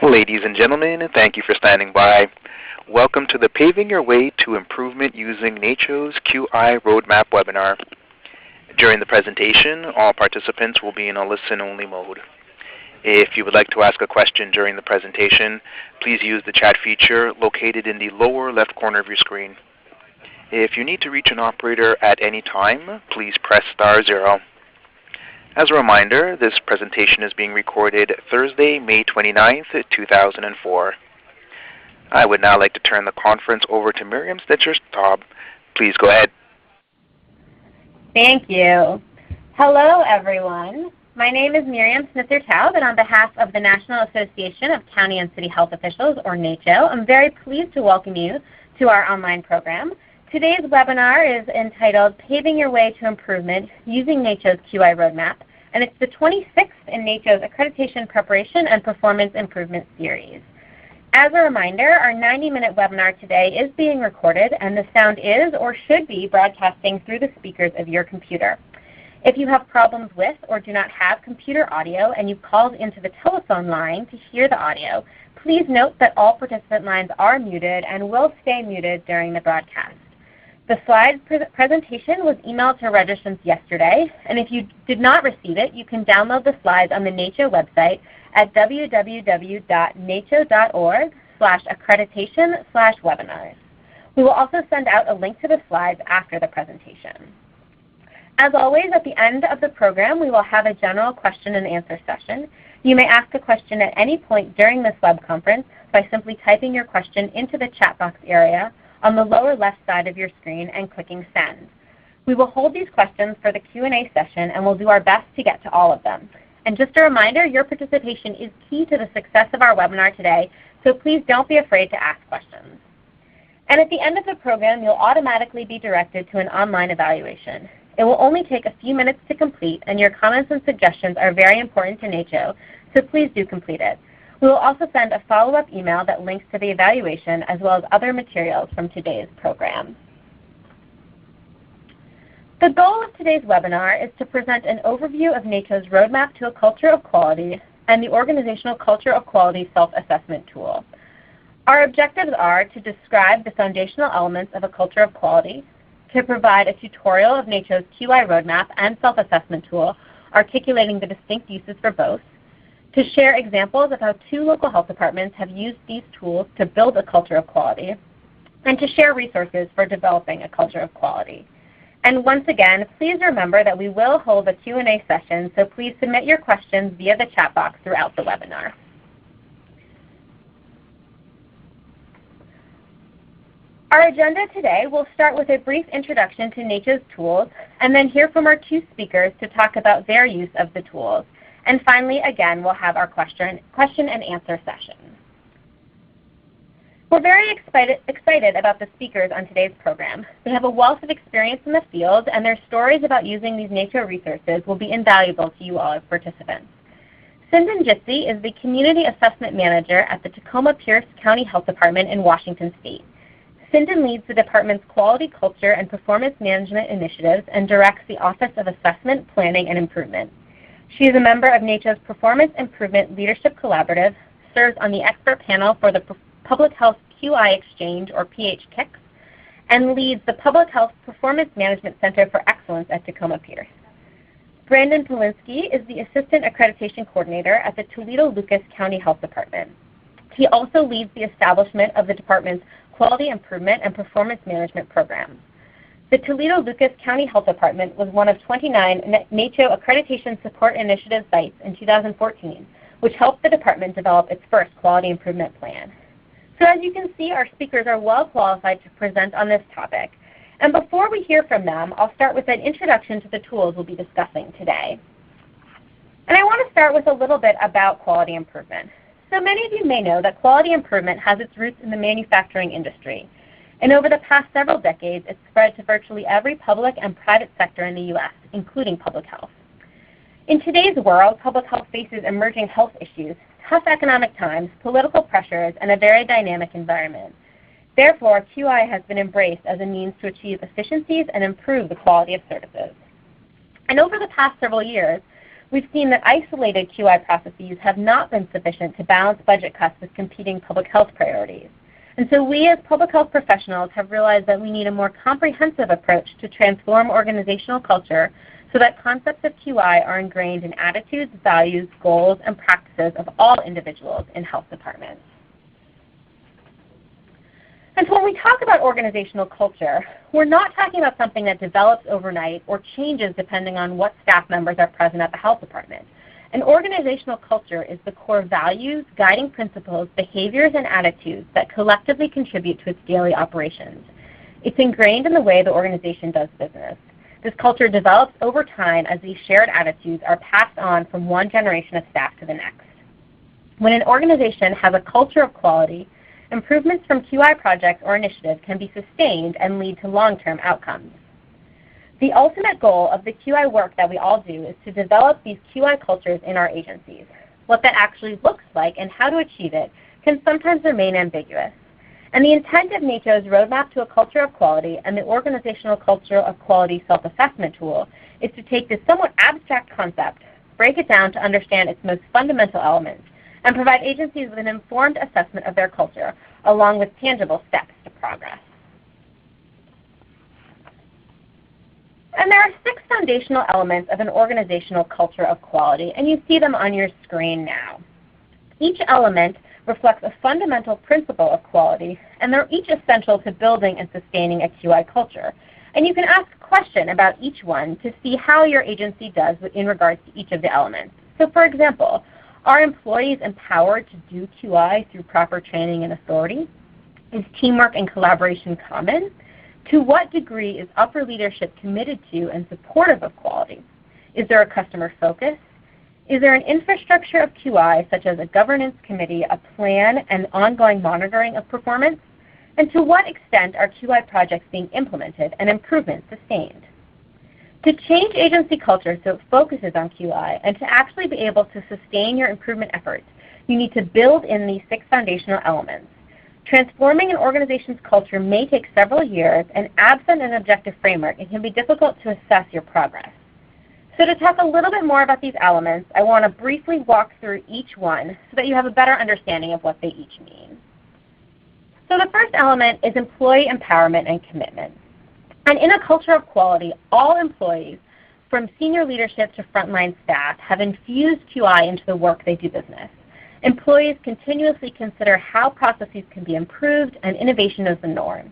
Ladies and gentlemen, thank you for standing by. Welcome to the Paving Your Way to Improvement Using NACCHO's QI Roadmap webinar. During the presentation, all participants will be in a listen-only mode. If you would like to ask a question during the presentation, please use the chat feature located in the lower left corner of your screen. If you need to reach an operator at any time, please press *0. As a reminder, this presentation is being recorded Thursday, May 29th, 2004. I would now like to turn the conference over to Miriam Stitcher-Staub. Please go ahead. Thank you. Hello, everyone. My name is Miriam Snitzer-Taub, and on behalf of the National Association of County and City Health Officials, or NACCHO, I'm very pleased to welcome you to our online program. Today's webinar is entitled Paving Your Way to Improvement Using NACCHO's QI Roadmap, and it's the 26th in NACCHO's Accreditation Preparation and Performance Improvement Series. As a reminder, our 90-minute webinar today is being recorded, and the sound is or should be broadcasting through the speakers of your computer. If you have problems with or do not have computer audio and you've called into the telephone line to hear the audio, please note that all participant lines are muted and will stay muted during the broadcast. The slide presentation was emailed to registrants yesterday, and if you did not receive it, you can download the slides on the NACCHO website at www.naccho.org/accreditation/webinars. We will also send out a link to the slides after the presentation. As always, at the end of the program, we will have a general question and answer session. You may ask a question at any point during this web conference by simply typing your question into the chat box area on the lower left side of your screen and clicking send. We will hold these questions for the Q&A session, and we'll do our best to get to all of them. And just a reminder, your participation is key to the success of our webinar today, so please don't be afraid to ask questions. And at the end of the program, you'll automatically be directed to an online evaluation. It will only take a few minutes to complete, and your comments and suggestions are very important to NACCHO, so please do complete it. We will also send a follow-up email that links to the evaluation as well as other materials from today's program. The goal of today's webinar is to present an overview of NACCHO's Roadmap to a Culture of Quality and the Organizational Culture of Quality Self-Assessment Tool. Our objectives are to describe the foundational elements of a culture of quality, to provide a tutorial of NACCHO's QI Roadmap and Self-Assessment Tool, articulating the distinct uses for both, to share examples of how 2 local health departments have used these tools to build a culture of quality, and to share resources for developing a culture of quality. And once again, please remember that we will hold a Q&A session, so please submit your questions via the chat box throughout the webinar. Our agenda today will start with a brief introduction to NACCHO's tools, and then hear from our 2 speakers to talk about their use of the tools. And finally, again, we'll have our question and answer session. We're very excited about the speakers on today's program. They have a wealth of experience in the field, and their stories about using these NACCHO resources will be invaluable to you all as participants. Sinden Jitsi is the Community Assessment Manager at the Tacoma-Pierce County Health Department in Washington State. Sinden leads the department's Quality, Culture, and Performance Management initiatives and directs the Office of Assessment, Planning, and Improvement. She is a member of NACCHO's Performance Improvement Leadership Collaborative, serves on the expert panel for the Public Health QI Exchange, or PHQIX, and leads the Public Health Performance Management Center for Excellence at Tacoma-Pierce. Brandon Polinsky is the Assistant Accreditation Coordinator at the Toledo-Lucas County Health Department. He also leads the establishment of the department's Quality Improvement and Performance Management programs. The Toledo-Lucas County Health Department was one of 29 NACCHO Accreditation Support Initiative sites in 2014, which helped the department develop its first quality improvement plan. So as you can see, our speakers are well qualified to present on this topic. And before we hear from them, I'll start with an introduction to the tools we'll be discussing today. And I want to start with a little bit about quality improvement. So many of you may know that quality improvement has its roots in the manufacturing industry. And over the past several decades, it's spread to virtually every public and private sector in the U.S., including public health. In today's world, public health faces emerging health issues, tough economic times, political pressures, and a very dynamic environment. Therefore, QI has been embraced as a means to achieve efficiencies and improve the quality of services. And over the past several years, We've seen that isolated QI processes have not been sufficient to balance budget cuts with competing public health priorities. And so we as public health professionals have realized that we need a more comprehensive approach to transform organizational culture so that concepts of QI are ingrained in attitudes, values, goals, and practices of all individuals in health departments. And so when we talk about organizational culture, we're not talking about something that develops overnight or changes depending on what staff members are present at the health department. An organizational culture is the core values, guiding principles, behaviors, and attitudes that collectively contribute to its daily operations. It's ingrained in the way the organization does business. This culture develops over time as these shared attitudes are passed on from one generation of staff to the next. When an organization has a culture of quality, improvements from QI projects or initiatives can be sustained and lead to long-term outcomes. The ultimate goal of the QI work that we all do is to develop these QI cultures in our agencies. What that actually looks like and how to achieve it can sometimes remain ambiguous. And the intent of NACCHO's Roadmap to a Culture of Quality and the Organizational Culture of Quality Self-Assessment tool is to take this somewhat abstract concept, break it down to understand its most fundamental elements, and provide agencies with an informed assessment of their culture, along with tangible steps to progress. And there are 6 foundational elements of an organizational culture of quality, and you see them on your screen now. Each element reflects a fundamental principle of quality, and they're each essential to building and sustaining a QI culture. And you can ask a question about each one to see how your agency does in regards to each of the elements. So for example, are employees empowered to do QI through proper training and authority? Is teamwork and collaboration common? To what degree is upper leadership committed to and supportive of quality? Is there a customer focus? Is there an infrastructure of QI, such as a governance committee, a plan, and ongoing monitoring of performance? And to what extent are QI projects being implemented and improvements sustained? To change agency culture so it focuses on QI and to actually be able to sustain your improvement efforts, you need to build in these 6 foundational elements. Transforming an organization's culture may take several years, and absent an objective framework, it can be difficult to assess your progress. So to talk a little bit more about these elements, I want to briefly walk through each one so that you have a better understanding of what they each mean. So the first element is employee empowerment and commitment. And in a culture of quality, all employees, from senior leadership to frontline staff, have infused QI into the work they do business. Employees continuously consider how processes can be improved, and innovation is the norm.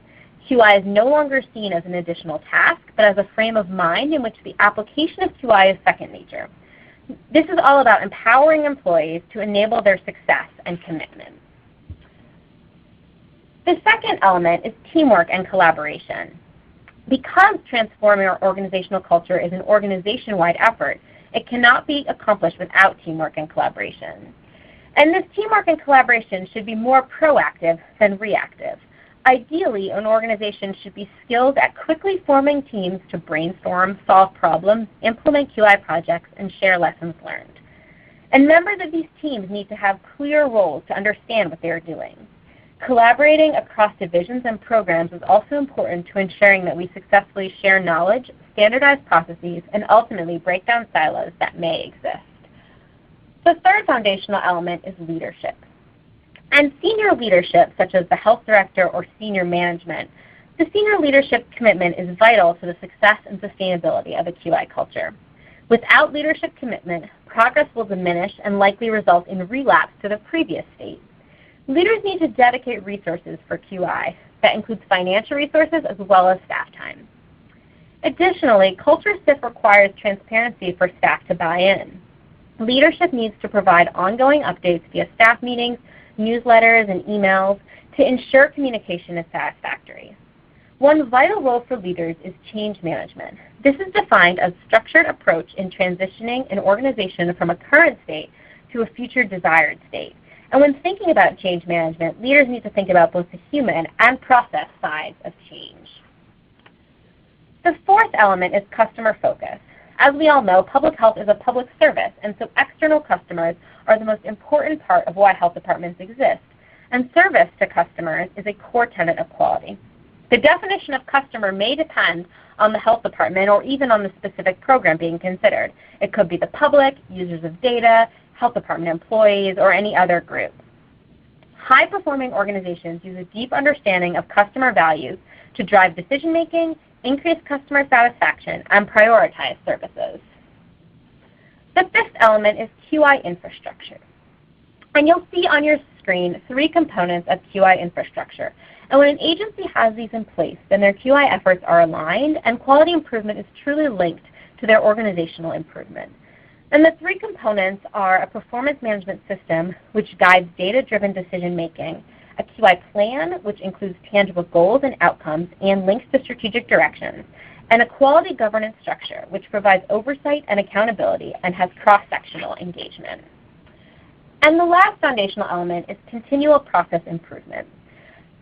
QI is no longer seen as an additional task, but as a frame of mind in which the application of QI is second nature. This is all about empowering employees to enable their success and commitment. The second element is teamwork and collaboration. Because transforming our organizational culture is an organization-wide effort, it cannot be accomplished without teamwork and collaboration. And this teamwork and collaboration should be more proactive than reactive. Ideally, an organization should be skilled at quickly forming teams to brainstorm, solve problems, implement QI projects, and share lessons learned. And members of these teams need to have clear roles to understand what they are doing. Collaborating across divisions and programs is also important to ensuring that we successfully share knowledge, standardize processes, and ultimately break down silos that may exist. The third foundational element is leadership. And senior leadership, such as the health director or senior management, the senior leadership commitment is vital to the success and sustainability of a QI culture. Without leadership commitment, progress will diminish and likely result in relapse to the previous state. Leaders need to dedicate resources for QI. That includes financial resources as well as staff time. Additionally, culture shift requires transparency for staff to buy in. Leadership needs to provide ongoing updates via staff meetings, newsletters, and emails to ensure communication is satisfactory. One vital role for leaders is change management. This is defined as a structured approach in transitioning an organization from a current state to a future desired state. And when thinking about change management, leaders need to think about both the human and process sides of change. The fourth element is customer focus. As we all know, public health is a public service, and so external customers are the most important part of why health departments exist. And service to customers is a core tenet of quality. The definition of customer may depend on the health department or even on the specific program being considered. It could be the public, users of data, health department employees, or any other group. High-performing organizations use a deep understanding of customer values to drive decision-making, increase customer satisfaction, and prioritize services. The fifth element is QI infrastructure. And you'll see on your screen 3 components of QI infrastructure. And when an agency has these in place, then their QI efforts are aligned and quality improvement is truly linked to their organizational improvement. And the 3 components are a performance management system, which guides data-driven decision-making, a QI plan, which includes tangible goals and outcomes and links to strategic directions, and a quality governance structure, which provides oversight and accountability and has cross-sectional engagement. And the last foundational element is continual process improvement.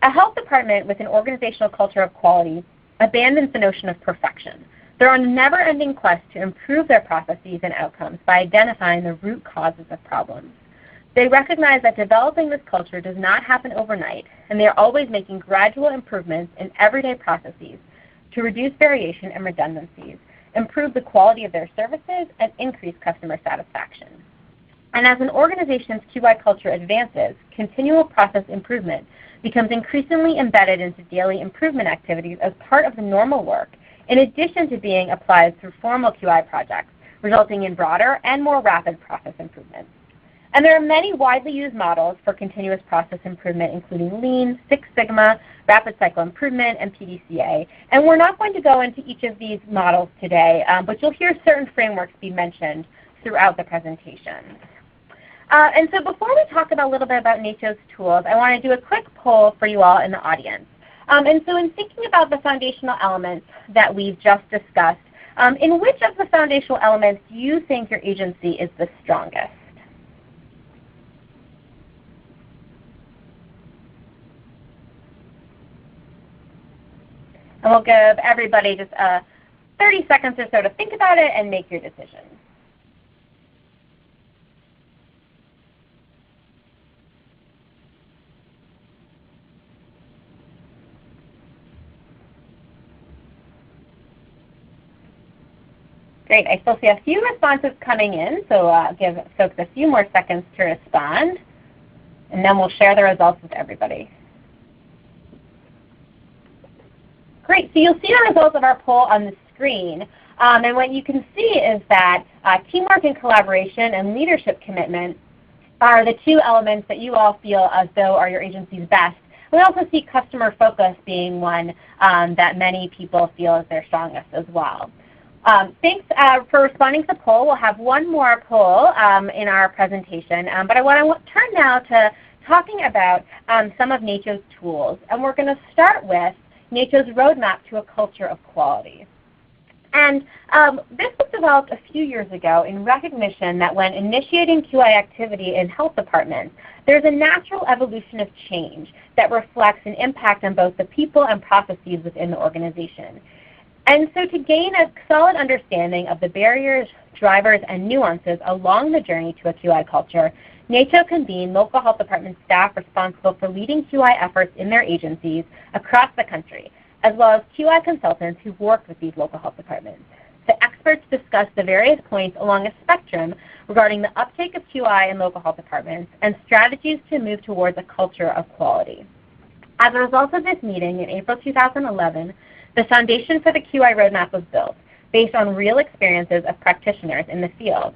A health department with an organizational culture of quality abandons the notion of perfection. They're on a never-ending quest to improve their processes and outcomes by identifying the root causes of problems. They recognize that developing this culture does not happen overnight, and they are always making gradual improvements in everyday processes to reduce variation and redundancies, improve the quality of their services, and increase customer satisfaction. And as an organization's QI culture advances, continual process improvement becomes increasingly embedded into daily improvement activities as part of the normal work, in addition to being applied through formal QI projects, resulting in broader and more rapid process improvement. And there are many widely used models for continuous process improvement, including Lean, Six Sigma, Rapid Cycle Improvement, and PDCA. And we're not going to go into each of these models today, but you'll hear certain frameworks be mentioned throughout the presentation. And so before we talk a little bit about NACCHO's tools, I want to do a quick poll for you all in the audience. And so in thinking about the foundational elements that we've just discussed, in which of the foundational elements do you think your agency is the strongest? And we'll give everybody just 30 seconds or so to think about it and make your decision. Great. I still see a few responses coming in, so give folks a few more seconds to respond, and then we'll share the results with everybody. Great. So you'll see the results of our poll on the screen. And what you can see is that teamwork and collaboration and leadership commitment are the 2 elements that you all feel as though are your agency's best. We also see customer focus being one that many people feel is their strongest as well. Thanks for responding to the poll. We'll have one more poll in our presentation, but I want to turn now to talking about some of NACCHO's tools. And we're going to start with NACCHO's Roadmap to a Culture of Quality. And this was developed a few years ago in recognition that when initiating QI activity in health departments, there's a natural evolution of change that reflects an impact on both the people and processes within the organization. And so to gain a solid understanding of the barriers, drivers, and nuances along the journey to a QI culture, NACCHO convened local health department staff responsible for leading QI efforts in their agencies across the country, as well as QI consultants who worked with these local health departments. The experts discussed the various points along a spectrum regarding the uptake of QI in local health departments and strategies to move towards a culture of quality. As a result of this meeting in April 2011, the foundation for the QI Roadmap was built based on real experiences of practitioners in the field.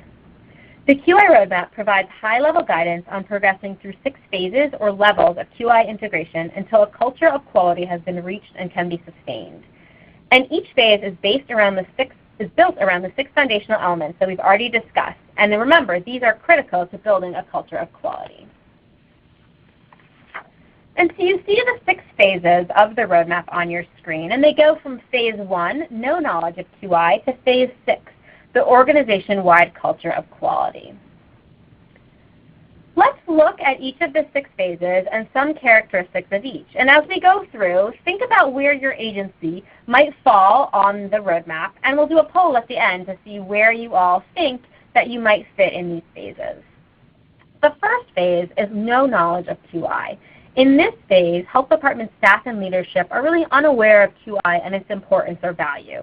The QI Roadmap provides high-level guidance on progressing through 6 phases or levels of QI integration until a culture of quality has been reached and can be sustained. And each phase is built around the 6 foundational elements that we've already discussed. And then remember, these are critical to building a culture of quality. And so you see the 6 phases of the roadmap on your screen, and they go from phase 1, no knowledge of QI, to phase 6, the organization-wide culture of quality. Let's look at each of the 6 phases and some characteristics of each. And as we go through, think about where your agency might fall on the roadmap, and we'll do a poll at the end to see where you all think that you might fit in these phases. The first phase is no knowledge of QI. In this phase, health department staff and leadership are really unaware of QI and its importance or value.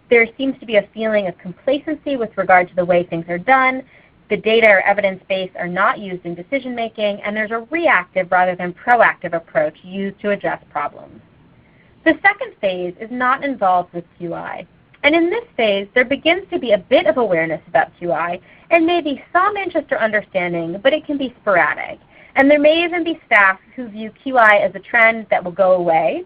There seems to be a feeling of complacency with regard to the way things are done. The data or evidence base are not used in decision making, and there's a reactive rather than proactive approach used to address problems. The second phase is not involved with QI. And in this phase, there begins to be a bit of awareness about QI and maybe some interest or understanding, but it can be sporadic. And there may even be staff who view QI as a trend that will go away.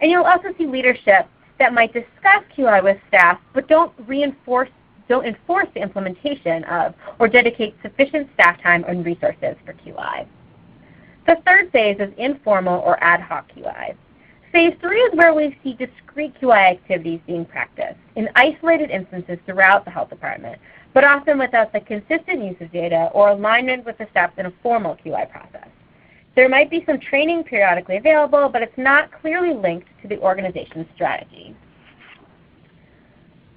And you'll also see leadership that might discuss QI with staff but don't enforce the implementation of or dedicate sufficient staff time and resources for QI. The third phase is informal or ad hoc QI. Phase 3 is where we see discrete QI activities being practiced in isolated instances throughout the health department, but often without the consistent use of data or alignment with the steps in a formal QI process. There might be some training periodically available, but it's not clearly linked to the organization's strategy.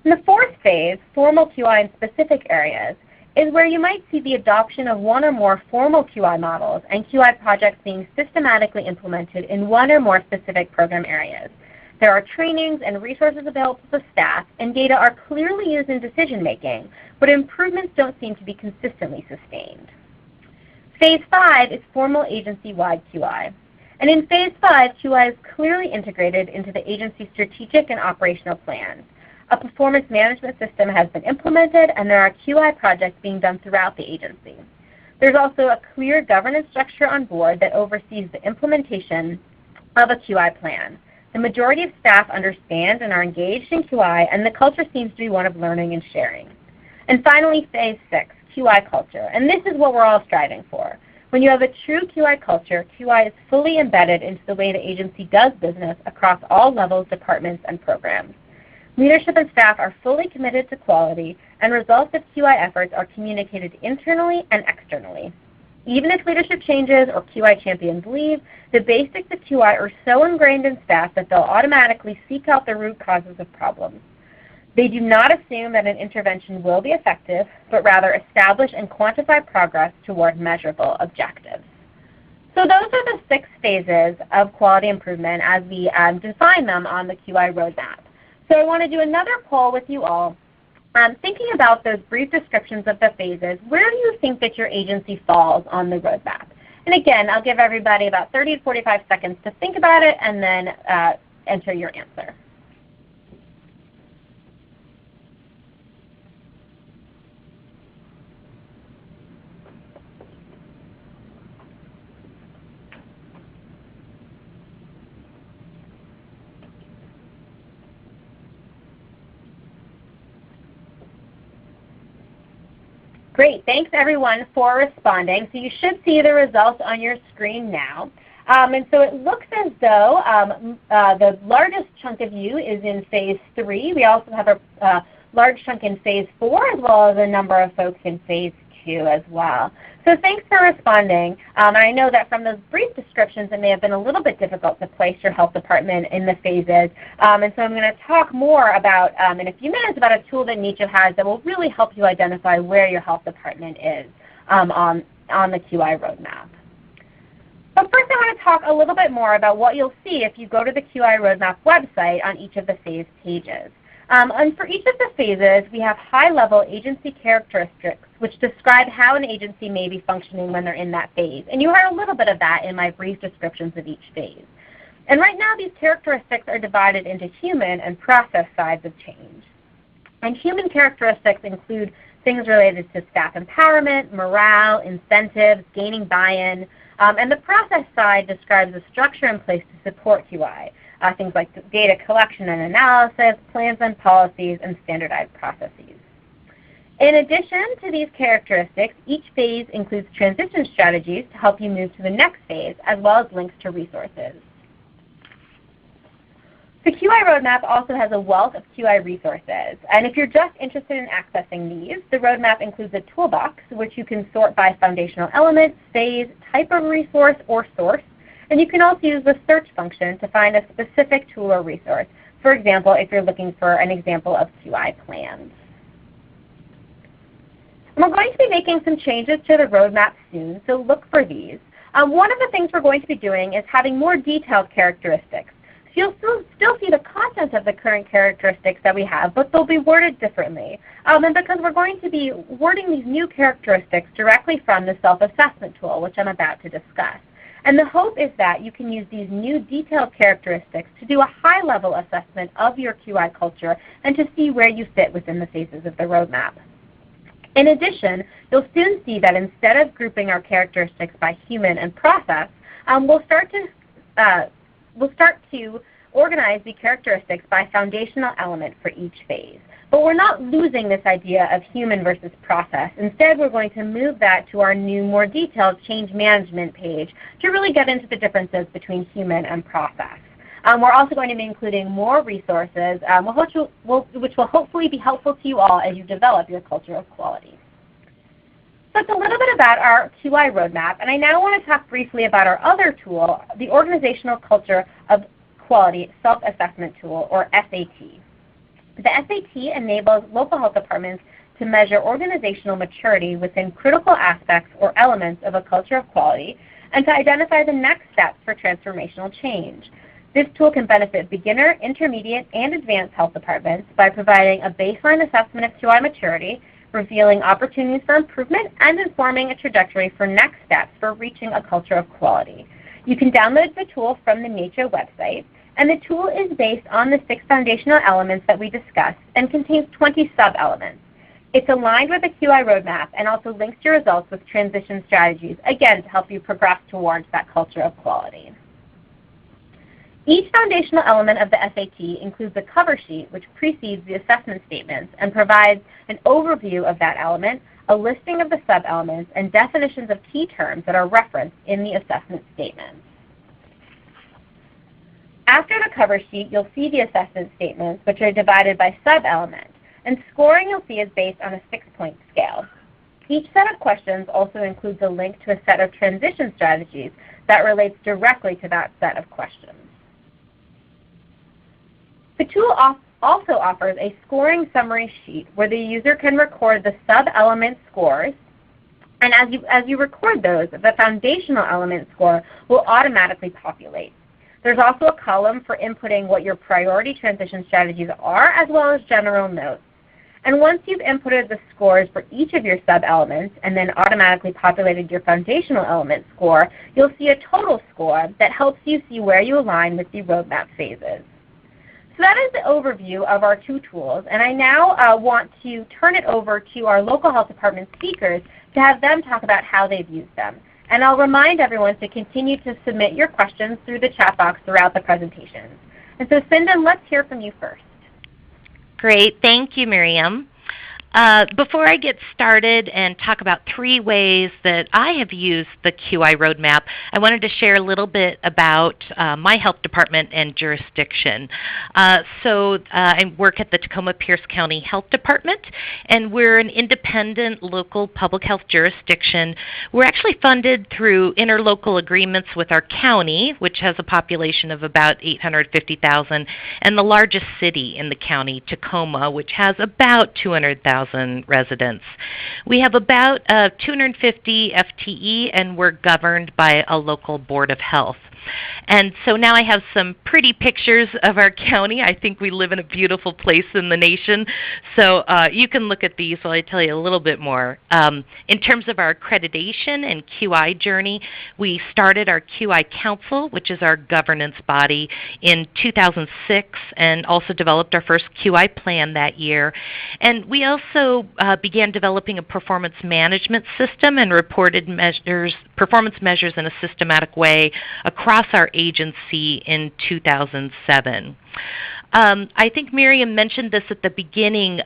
In the fourth phase, formal QI in specific areas, is where you might see the adoption of one or more formal QI models and QI projects being systematically implemented in one or more specific program areas. There are trainings and resources available to staff, and data are clearly used in decision making, but improvements don't seem to be consistently sustained. Phase 5 is formal agency-wide QI. And in Phase 5, QI is clearly integrated into the agency's strategic and operational plans. A performance management system has been implemented, and there are QI projects being done throughout the agency. There's also a clear governance structure on board that oversees the implementation of a QI plan. The majority of staff understand and are engaged in QI, and the culture seems to be one of learning and sharing. And finally, Phase 6, QI culture. And this is what we're all striving for. When you have a true QI culture, QI is fully embedded into the way the agency does business across all levels, departments, and programs. Leadership and staff are fully committed to quality, and results of QI efforts are communicated internally and externally. Even if leadership changes or QI champions leave, the basics of QI are so ingrained in staff that they'll automatically seek out the root causes of problems. They do not assume that an intervention will be effective, but rather establish and quantify progress toward measurable objectives. So those are the 6 phases of quality improvement as we define them on the QI roadmap. So I want to do another poll with you all. Thinking about those brief descriptions of the phases, where do you think that your agency falls on the roadmap? And again, I'll give everybody about 30 to 45 seconds to think about it and then enter your answer. Great, thanks everyone for responding. So you should see the results on your screen now. And so it looks as though the largest chunk of you is in Phase 3. We also have a large chunk in Phase 4, as well as a number of folks in Phase 2 as well. So thanks for responding. I know that from those brief descriptions it may have been a little bit difficult to place your health department in the phases. And so I'm going to talk more about, in a few minutes, about a tool that NACCHO has that will really help you identify where your health department is on the QI roadmap. But first I want to talk a little bit more about what you'll see if you go to the QI roadmap website on each of the phase pages. And for each of the phases, we have high-level agency characteristics which describe how an agency may be functioning when they're in that phase. And you heard a little bit of that in my brief descriptions of each phase. And right now these characteristics are divided into human and process sides of change. And human characteristics include things related to staff empowerment, morale, incentives, gaining buy-in. And the process side describes the structure in place to support QI. Things like data collection and analysis, plans and policies, and standardized processes. In addition to these characteristics, each phase includes transition strategies to help you move to the next phase, as well as links to resources. The QI roadmap also has a wealth of QI resources, and if you're just interested in accessing these, the roadmap includes a toolbox which you can sort by foundational element, phase, type of resource, or source. And you can also use the search function to find a specific tool or resource. For example, if you're looking for an example of QI plans. And we're going to be making some changes to the roadmap soon, so look for these. One of the things we're going to be doing is having more detailed characteristics. So you'll still see the content of the current characteristics that we have, but they'll be worded differently. And because we're going to be wording these new characteristics directly from the self-assessment tool, which I'm about to discuss. And the hope is that you can use these new detailed characteristics to do a high-level assessment of your QI culture and to see where you fit within the phases of the roadmap. In addition, you'll soon see that instead of grouping our characteristics by human and process, we'll start to organize the characteristics by foundational element for each phase. But we're not losing this idea of human versus process. Instead, we're going to move that to our new, more detailed change management page to really get into the differences between human and process. We're also going to be including more resources, which will hopefully be helpful to you all as you develop your culture of quality. So that's a little bit about our QI roadmap, and I now want to talk briefly about our other tool, the Organizational Culture of Quality Self-Assessment Tool, or SAT. The SAT enables local health departments to measure organizational maturity within critical aspects or elements of a culture of quality and to identify the next steps for transformational change. This tool can benefit beginner, intermediate, and advanced health departments by providing a baseline assessment of QI maturity, revealing opportunities for improvement, and informing a trajectory for next steps for reaching a culture of quality. You can download the tool from the NACCHO website, and the tool is based on the 6 foundational elements that we discussed and contains 20 sub-elements. It's aligned with the QI roadmap and also links your results with transition strategies, again to help you progress towards that culture of quality. Each foundational element of the SAT includes a cover sheet which precedes the assessment statements and provides an overview of that element, a listing of the sub-elements, and definitions of key terms that are referenced in the assessment statements. After the cover sheet, you'll see the assessment statements, which are divided by sub-element, and scoring you'll see is based on a 6-point scale. Each set of questions also includes a link to a set of transition strategies that relates directly to that set of questions. The tool also offers a scoring summary sheet where the user can record the sub-element scores, and as you record those, the foundational element score will automatically populate. There's also a column for inputting what your priority transition strategies are, as well as general notes. And once you've inputted the scores for each of your sub-elements and then automatically populated your foundational element score, you'll see a total score that helps you see where you align with the roadmap phases. So that is the overview of our 2 tools, and I now want to turn it over to our local health department speakers to have them talk about how they've used them. And I'll remind everyone to continue to submit your questions through the chat box throughout the presentations. And so Cindan, let's hear from you first. Great. Thank you, Miriam. Before I get started and talk about 3 ways that I have used the QI roadmap, I wanted to share a little bit about my health department and jurisdiction. I work at the Tacoma-Pierce County Health Department, and we're an independent local public health jurisdiction. We're actually funded through interlocal agreements with our county, which has a population of about 850,000, and the largest city in the county, Tacoma, which has about 200,000 residents. We have about 250 FTE, and we're governed by a local board of health. And so now I have some pretty pictures of our county. I think we live in a beautiful place in the nation. So you can look at these while I tell you a little bit more. In terms of our accreditation and QI journey, we started our QI Council, which is our governance body, in 2006 and also developed our first QI plan that year. And we also began developing a performance management system and reported performance measures in a systematic way across our agency in 2007. I think Miriam mentioned this at the beginning.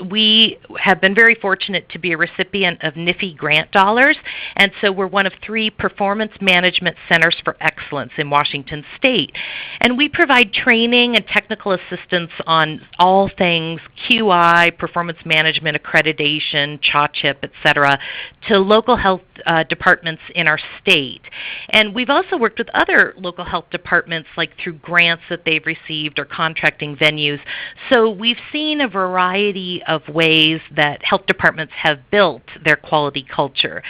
We have been very fortunate to be a recipient of NIFI grant dollars, and so we're one of 3 performance management centers for excellence in Washington State. And we provide training and technical assistance on all things QI, performance management, accreditation, CHA-CHIP, etc., to local health departments in our state. And we've also worked with other local health departments, like through grants that they've received or contract affecting venues. So we've seen a variety of ways that health departments have built their quality culture.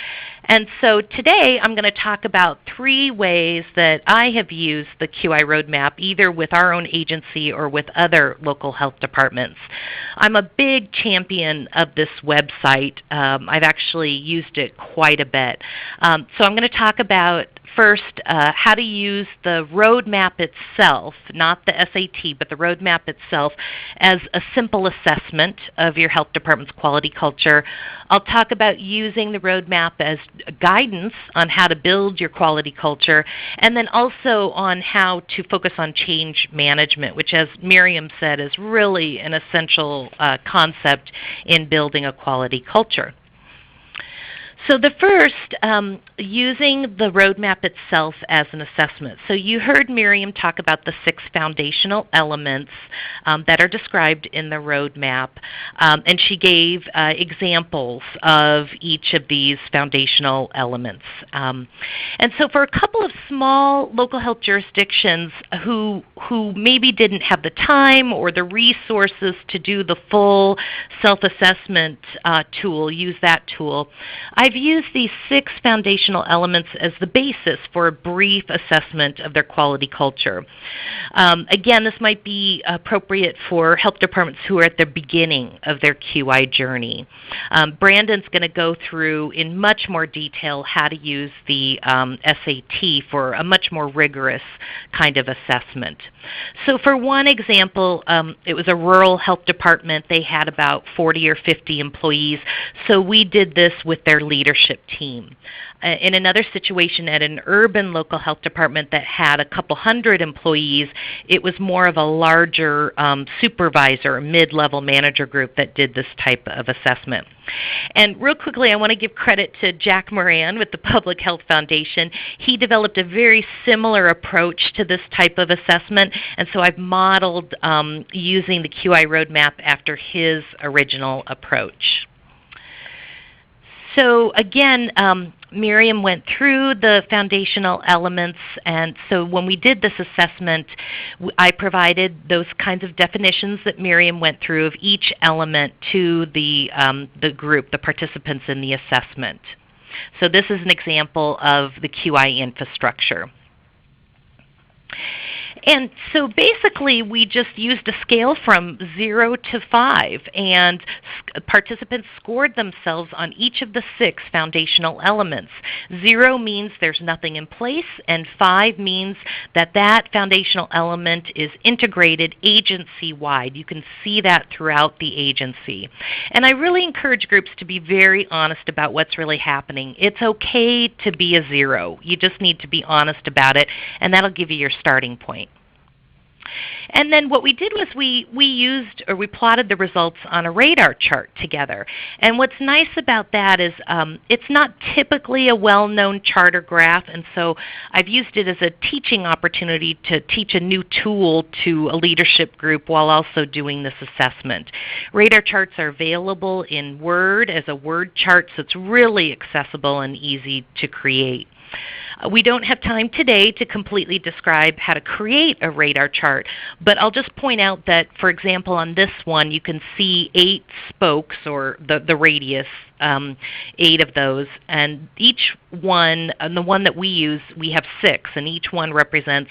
And so today I'm going to talk about 3 ways that I have used the QI Roadmap, either with our own agency or with other local health departments. I'm a big champion of this website. I've actually used it quite a bit. So I'm going to talk about first how to use the roadmap itself, not the SAT, but the roadmap itself, as a simple assessment of your health department's quality culture. I'll talk about using the roadmap as guidance on how to build your quality culture, and then also on how to focus on change management, which, as Miriam said, is really an essential concept in building a quality culture. So the first, using the roadmap itself as an assessment. So you heard Miriam talk about the 6 foundational elements that are described in the roadmap, and she gave examples of each of these foundational elements. And so for a couple of small local health jurisdictions who maybe didn't have the time or the resources to do the full self-assessment tool, use that tool, I've used these 6 foundational elements as the basis for a brief assessment of their quality culture. Again, this might be appropriate for health departments who are at the beginning of their QI journey. Brandon's going to go through in much more detail how to use the SAT for a much more rigorous kind of assessment. So for one example, it was a rural health department. They had about 40 or 50 employees, so we did this with their leadership team. In another situation at an urban local health department that had a couple hundred employees, it was more of a larger supervisor, mid-level manager group that did this type of assessment. And real quickly, I want to give credit to Jack Moran with the Public Health Foundation. He developed a very similar approach to this type of assessment, and so I've modeled using the QI Roadmap after his original approach. So again, Miriam went through the foundational elements, and so when we did this assessment, I provided those kinds of definitions that Miriam went through of each element to the group, the participants in the assessment. So this is an example of the QI infrastructure. And so basically we just used a scale from 0 to 5, and participants scored themselves on each of the 6 foundational elements. 0 means there's nothing in place, and 5 means that that foundational element is integrated agency-wide. You can see that throughout the agency. And I really encourage groups to be very honest about what's really happening. It's okay to be a 0. You just need to be honest about it, and that'll give you your starting point. And then what we did was we plotted the results on a radar chart together. And what's nice about that is it's not typically a well-known chart or graph, and so I've used it as a teaching opportunity to teach a new tool to a leadership group while also doing this assessment. Radar charts are available in Word as a word chart, so it's really accessible and easy to create. We don't have time today to completely describe how to create a radar chart, but I'll just point out that, for example, on this one, you can see 8 spokes, or the radius, 8 of those, and each one, the one that we use, we have 6, and each one represents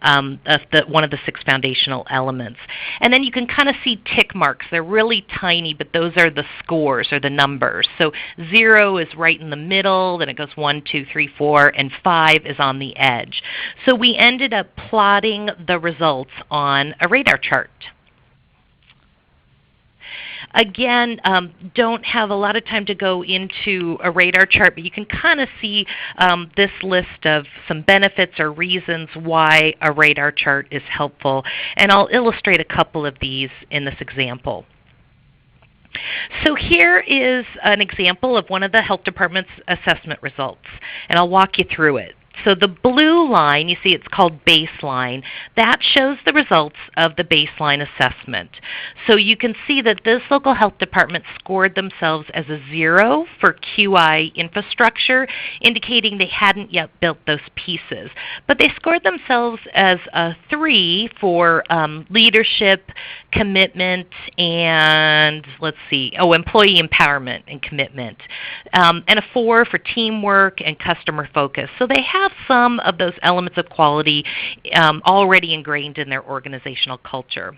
one of the 6 foundational elements. And then you can kind of see tick marks. They're really tiny, but those are the scores, or the numbers. So 0 is right in the middle, then it goes 1, 2, 3, 4, and 5 is on the edge. So we ended up plotting the results on a radar chart. Again, don't have a lot of time to go into a radar chart, but you can kind of see this list of some benefits or reasons why a radar chart is helpful. And I'll illustrate a couple of these in this example. So here is an example of one of the health department's assessment results, and I'll walk you through it. So the blue line, you see it's called baseline, that shows the results of the baseline assessment. So you can see that this local health department scored themselves as a 0 for QI infrastructure, indicating they hadn't yet built those pieces. But they scored themselves as a 3 for leadership, commitment, and employee empowerment and commitment, and a 4 for teamwork and customer focus. So they have some of those elements of quality already ingrained in their organizational culture.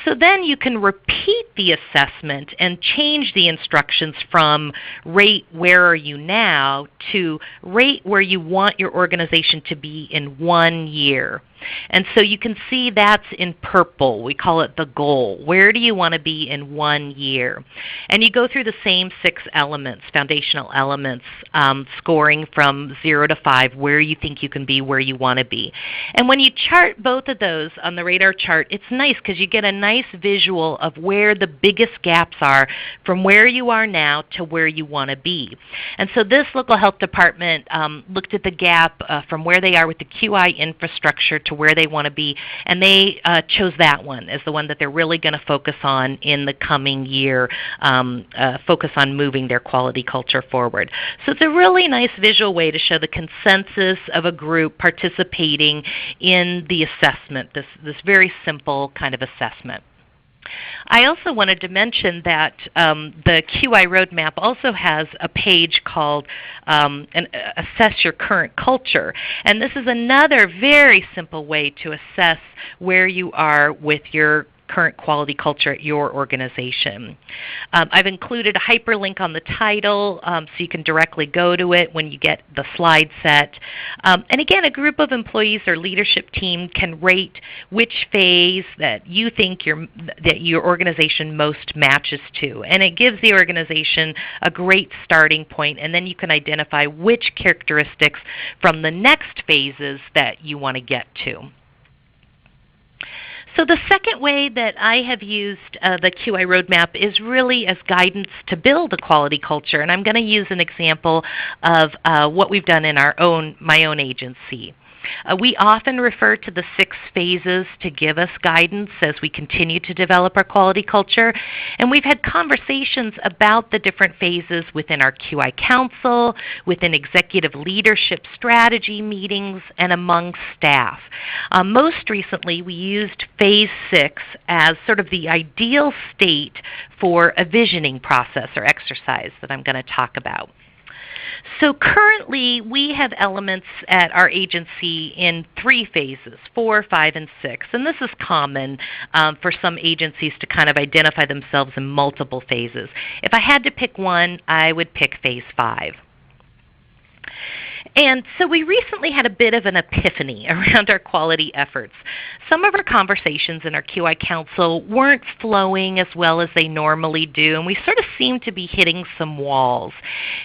So then you can repeat the assessment and change the instructions from rate where are you now to rate where you want your organization to be in 1 year. And so you can see that's in purple. We call it the goal. Where do you want to be in 1 year? And you go through the same 6 elements, foundational elements, scoring from 0 to 5, where you think you can be, where you want to be. And when you chart both of those on the radar chart, it's nice because you get a nice visual of where the biggest gaps are from where you are now to where you want to be. And so this local health department looked at the gap from where they are with the QI infrastructure to where they want to be, and they chose that one as the one that they're really going to focus on in the coming year, focus on moving their quality culture forward. So it's a really nice visual way to show the consensus of a group participating in the assessment, this very simple kind of assessment. I also wanted to mention that the QI Roadmap also has a page called Assess Your Current Culture. And this is another very simple way to assess where you are with your current quality culture at your organization. I've included a hyperlink on the title so you can directly go to it when you get the slide set. And again, a group of employees or leadership team can rate which phase that you think that your organization most matches to. And it gives the organization a great starting point, and then you can identify which characteristics from the next phases that you want to get to. So the second way that I have used the QI Roadmap is really as guidance to build a quality culture, and I'm going to use an example of what we've done in my own agency. We often refer to the 6 phases to give us guidance as we continue to develop our quality culture. And we've had conversations about the different phases within our QI Council, within executive leadership strategy meetings, and among staff. Most recently, we used phase 6 as sort of the ideal state for a visioning process or exercise that I'm going to talk about. So currently, we have elements at our agency in 3 phases, 4, 5, and 6. And this is common for some agencies to kind of identify themselves in multiple phases. If I had to pick one, I would pick phase 5. And so we recently had a bit of an epiphany around our quality efforts. Some of our conversations in our QI Council weren't flowing as well as they normally do, and we sort of seemed to be hitting some walls.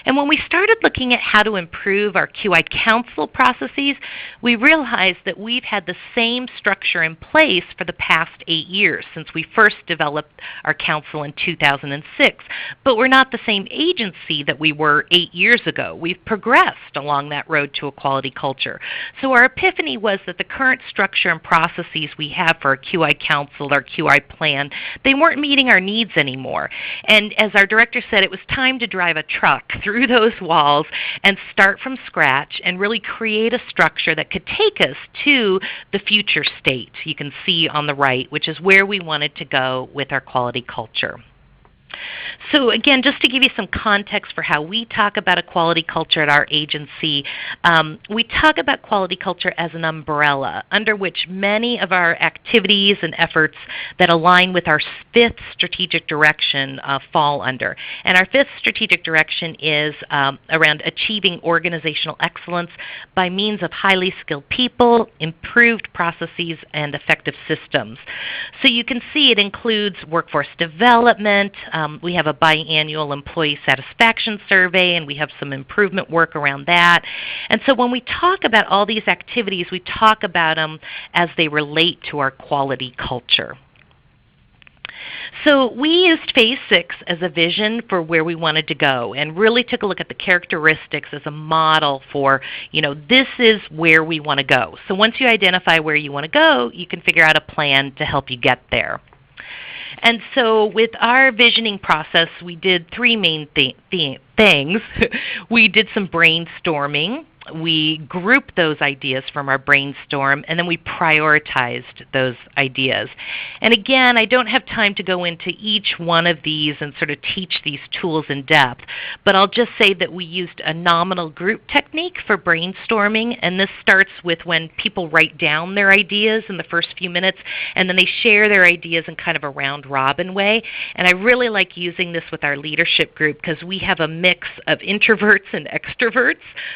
And when we started looking at how to improve our QI Council processes, we realized that we've had the same structure in place for the past 8 years since we first developed our council in 2006. But we're not the same agency that we were 8 years ago. We've progressed along that road to a quality culture. So our epiphany was that the current structure and processes we have for our QI Council, our QI plan, they weren't meeting our needs anymore. And as our director said, it was time to drive a truck through those walls and start from scratch and really create a structure that could take us to the future state you can see on the right, which is where we wanted to go with our quality culture. So again, just to give you some context for how we talk about a quality culture at our agency, we talk about quality culture as an umbrella under which many of our activities and efforts that align with our 5th strategic direction fall under. And our 5th strategic direction is around achieving organizational excellence by means of highly skilled people, improved processes, and effective systems. So you can see it includes workforce development. We have a biannual employee satisfaction survey, and we have some improvement work around that. And so when we talk about all these activities, we talk about them as they relate to our quality culture. So we used Phase 6 as a vision for where we wanted to go and really took a look at the characteristics as a model for, this is where we want to go. So once you identify where you want to go, you can figure out a plan to help you get there. And so with our visioning process, we did three main things. We did some brainstorming. We grouped those ideas from our brainstorm, and then we prioritized those ideas. And again, I don't have time to go into each one of these and sort of teach these tools in depth, but I'll just say that we used a nominal group technique for brainstorming, and this starts with when people write down their ideas in the first few minutes, and then they share their ideas in kind of a round-robin way. And I really like using this with our leadership group because we have a mix of introverts and extroverts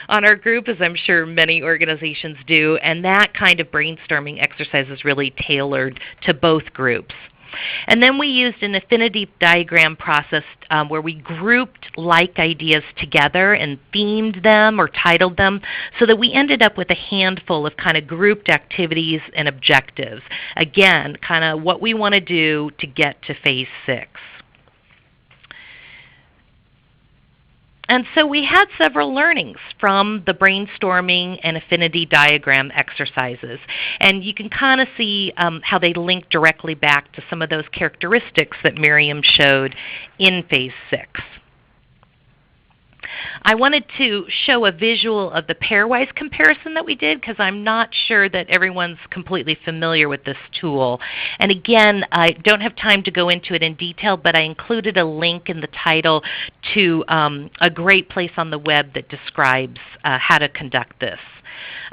on our group, as I'm sure many organizations do, and that kind of brainstorming exercise is really tailored to both groups. And then we used an affinity diagram process where we grouped like ideas together and themed them or titled them so that we ended up with a handful of kind of grouped activities and objectives. Again, kind of what we want to do to get to Phase 6. And so we had several learnings from the brainstorming and affinity diagram exercises. And you can kind of see how they link directly back to some of those characteristics that Miriam showed in Phase 6. I wanted to show a visual of the pairwise comparison that we did because I'm not sure that everyone's completely familiar with this tool. And again, I don't have time to go into it in detail, but I included a link in the title to a great place on the web that describes how to conduct this.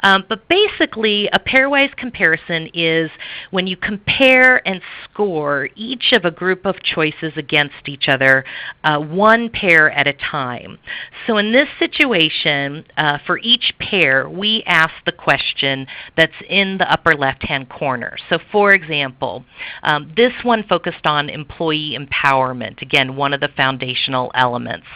But basically, a pairwise comparison is when you compare and score each of a group of choices against each other, one pair at a time. So in this situation, for each pair, we ask the question that's in the upper left-hand corner. So for example, this one focused on employee empowerment, again, one of the foundational elements.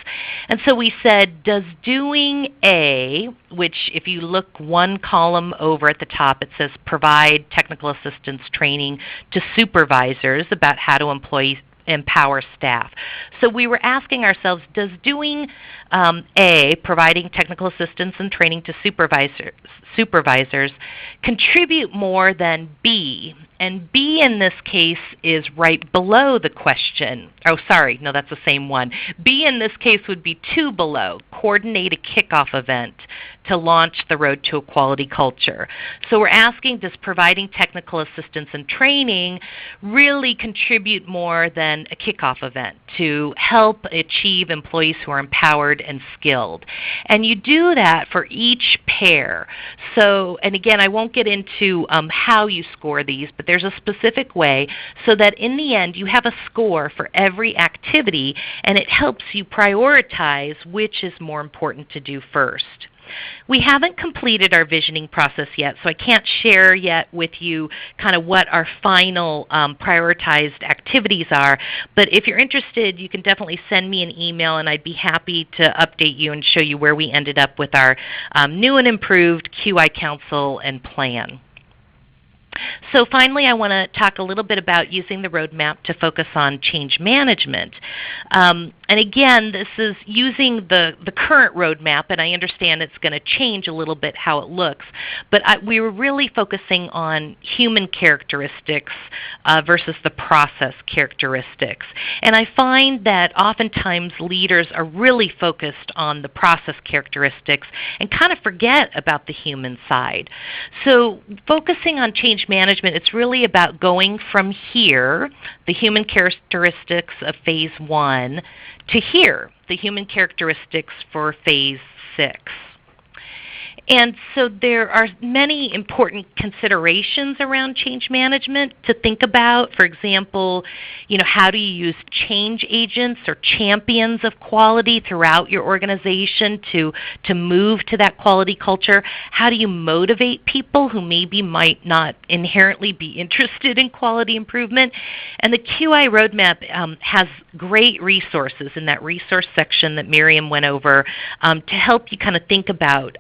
And so we said, does doing A, which if you look one column over at the top, it says provide technical assistance training to supervisors about how to empower staff. So we were asking ourselves, does doing A, providing technical assistance and training to supervisors, contribute more than B? And B in this case is right below the question. Oh, sorry, no, that's the same one. B in this case would be 2 below, coordinate a kickoff event to launch the road to a quality culture. So we're asking, does providing technical assistance and training really contribute more than a kickoff event to help achieve employees who are empowered and skilled? And you do that for each pair. So, and again, I won't get into how you score these, but there's a specific way so that in the end you have a score for every activity, and it helps you prioritize which is more important to do first. We haven't completed our visioning process yet, so I can't share yet with you kind of what our final prioritized activities are. But if you're interested, you can definitely send me an email, and I'd be happy to update you and show you where we ended up with our new and improved QI Council and plan. So finally, I want to talk a little bit about using the roadmap to focus on change management. And again, this is using the current roadmap, and I understand it's going to change a little bit how it looks. But we were really focusing on human characteristics versus the process characteristics. And I find that oftentimes leaders are really focused on the process characteristics and kind of forget about the human side. So focusing on change management, it's really about going from here, the human characteristics of Phase 1, to here, the human characteristics for Phase 6. And so there are many important considerations around change management to think about. For example, how do you use change agents or champions of quality throughout your organization to move to that quality culture? How do you motivate people who maybe might not inherently be interested in quality improvement? And the QI Roadmap has great resources in that resource section that Miriam went over to help you kind of think about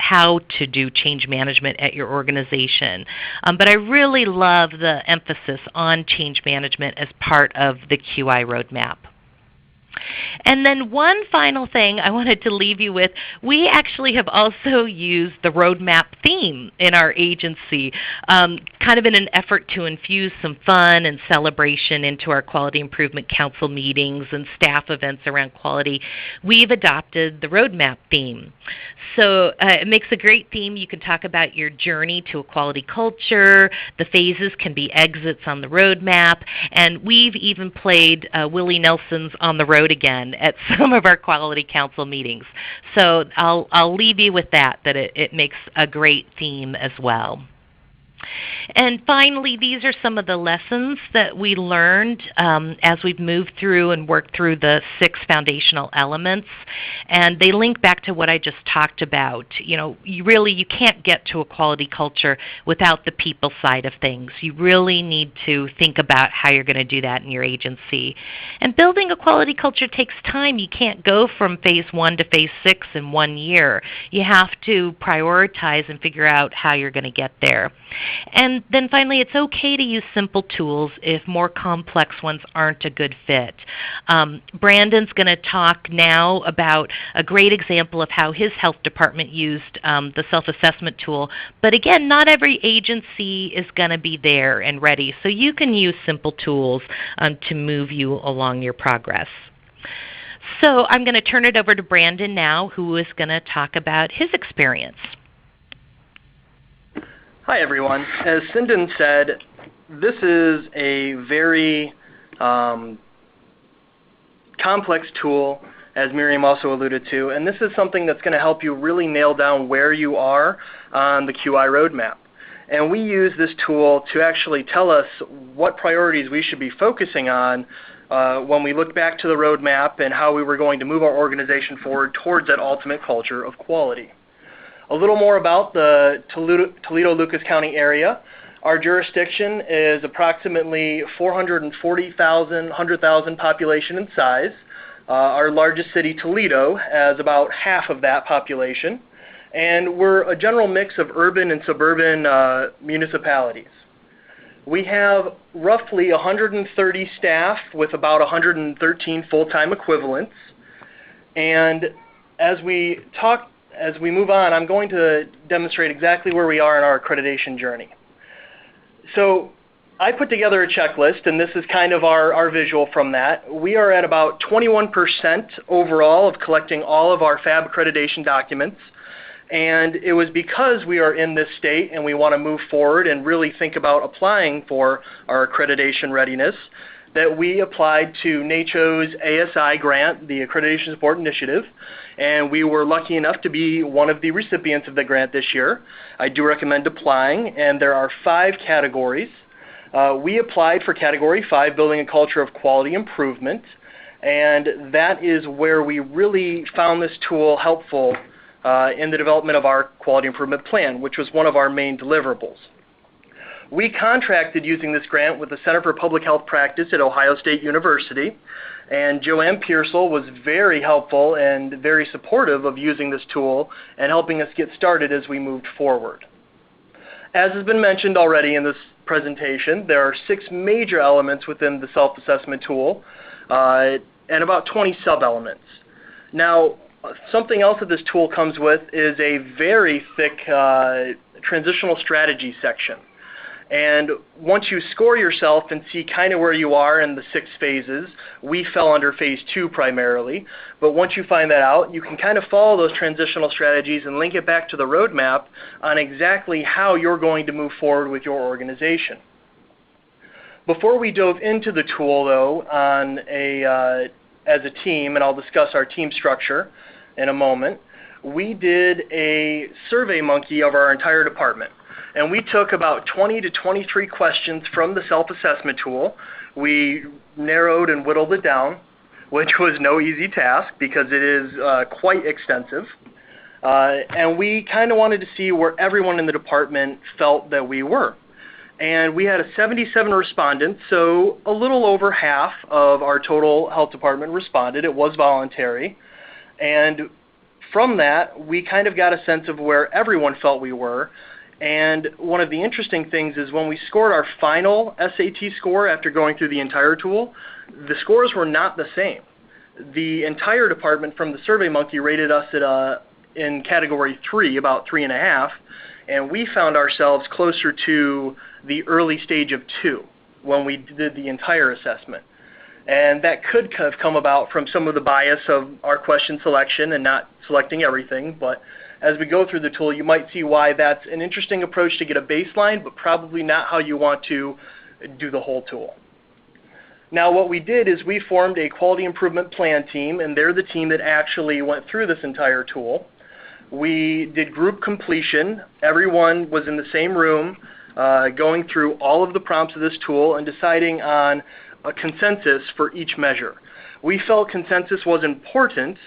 how to do change management at your organization. But I really love the emphasis on change management as part of the QI roadmap. And then one final thing I wanted to leave you with, we actually have also used the roadmap theme in our agency, kind of in an effort to infuse some fun and celebration into our Quality Improvement Council meetings and staff events around quality. We've adopted the roadmap theme. So it makes a great theme. You can talk about your journey to a quality culture. The phases can be exits on the roadmap. And we've even played Willie Nelson's On the Road Again at some of our Quality Council meetings. So I'll leave you with that it makes a great theme as well. And finally, these are some of the lessons that we learned as we've moved through and worked through the 6 foundational elements. And they link back to what I just talked about. You can't get to a quality culture without the people side of things. You really need to think about how you're going to do that in your agency. And building a quality culture takes time. You can't go from phase 1 to phase 6 in 1 year. You have to prioritize and figure out how you're going to get there. And then finally, it's okay to use simple tools if more complex ones aren't a good fit. Brandon's going to talk now about a great example of how his health department used the self-assessment tool. But again, not every agency is going to be there and ready, so you can use simple tools to move you along your progress. So I'm going to turn it over to Brandon now, who is going to talk about his experience. Hi everyone. As Sinden said, this is a very complex tool, as Miriam also alluded to, and this is something that's going to help you really nail down where you are on the QI roadmap. And we use this tool to actually tell us what priorities we should be focusing on when we look back to the roadmap and how we were going to move our organization forward towards that ultimate culture of quality. A little more about the Toledo-Lucas County area. Our jurisdiction is approximately 100,000 population in size. Our largest city, Toledo, has about half of that population. And we're a general mix of urban and suburban municipalities. We have roughly 130 staff with about 113 full-time equivalents. And as we move on, I'm going to demonstrate exactly where we are in our accreditation journey. So I put together a checklist, and this is kind of our visual from that. We are at about 21% overall of collecting all of our FAB accreditation documents. And it was because we are in this state and we want to move forward and really think about applying for our accreditation readiness that we applied to NACCHO's ASI grant, the Accreditation Support Initiative, and we were lucky enough to be one of the recipients of the grant this year. I do recommend applying, and there are 5 categories. We applied for Category 5, Building a Culture of Quality Improvement, and that is where we really found this tool helpful in the development of our Quality Improvement Plan, which was one of our main deliverables. We contracted using this grant with the Center for Public Health Practice at Ohio State University, and Joanne Pearsall was very helpful and very supportive of using this tool and helping us get started as we moved forward. As has been mentioned already in this presentation, there are 6 major elements within the self-assessment tool and about 20 sub-elements. Now, something else that this tool comes with is a very thick transitional strategy section. And once you score yourself and see kind of where you are in the 6 phases, we fell under phase 2 primarily, but once you find that out, you can kind of follow those transitional strategies and link it back to the roadmap on exactly how you're going to move forward with your organization. Before we dove into the tool, though, as a team, and I'll discuss our team structure in a moment, we did a survey monkey of our entire department. And we took about 20 to 23 questions from the self-assessment tool. We narrowed and whittled it down, which was no easy task because it is quite extensive. And we kind of wanted to see where everyone in the department felt that we were. And we had 77 respondents, so a little over half of our total health department responded. It was voluntary. And from that, we kind of got a sense of where everyone felt we were. And one of the interesting things is when we scored our final SAT score after going through the entire tool, the scores were not the same. The entire department from the SurveyMonkey rated us at in category 3, about 3.5, and we found ourselves closer to the early stage of 2 when we did the entire assessment. And that could have come about from some of the bias of our question selection and not selecting everything, but as we go through the tool, you might see why that's an interesting approach to get a baseline, but probably not how you want to do the whole tool. Now what we did is we formed a quality improvement plan team, and they're the team that actually went through this entire tool. We did group completion. Everyone was in the same room going through all of the prompts of this tool and deciding on a consensus for each measure. We felt consensus was important,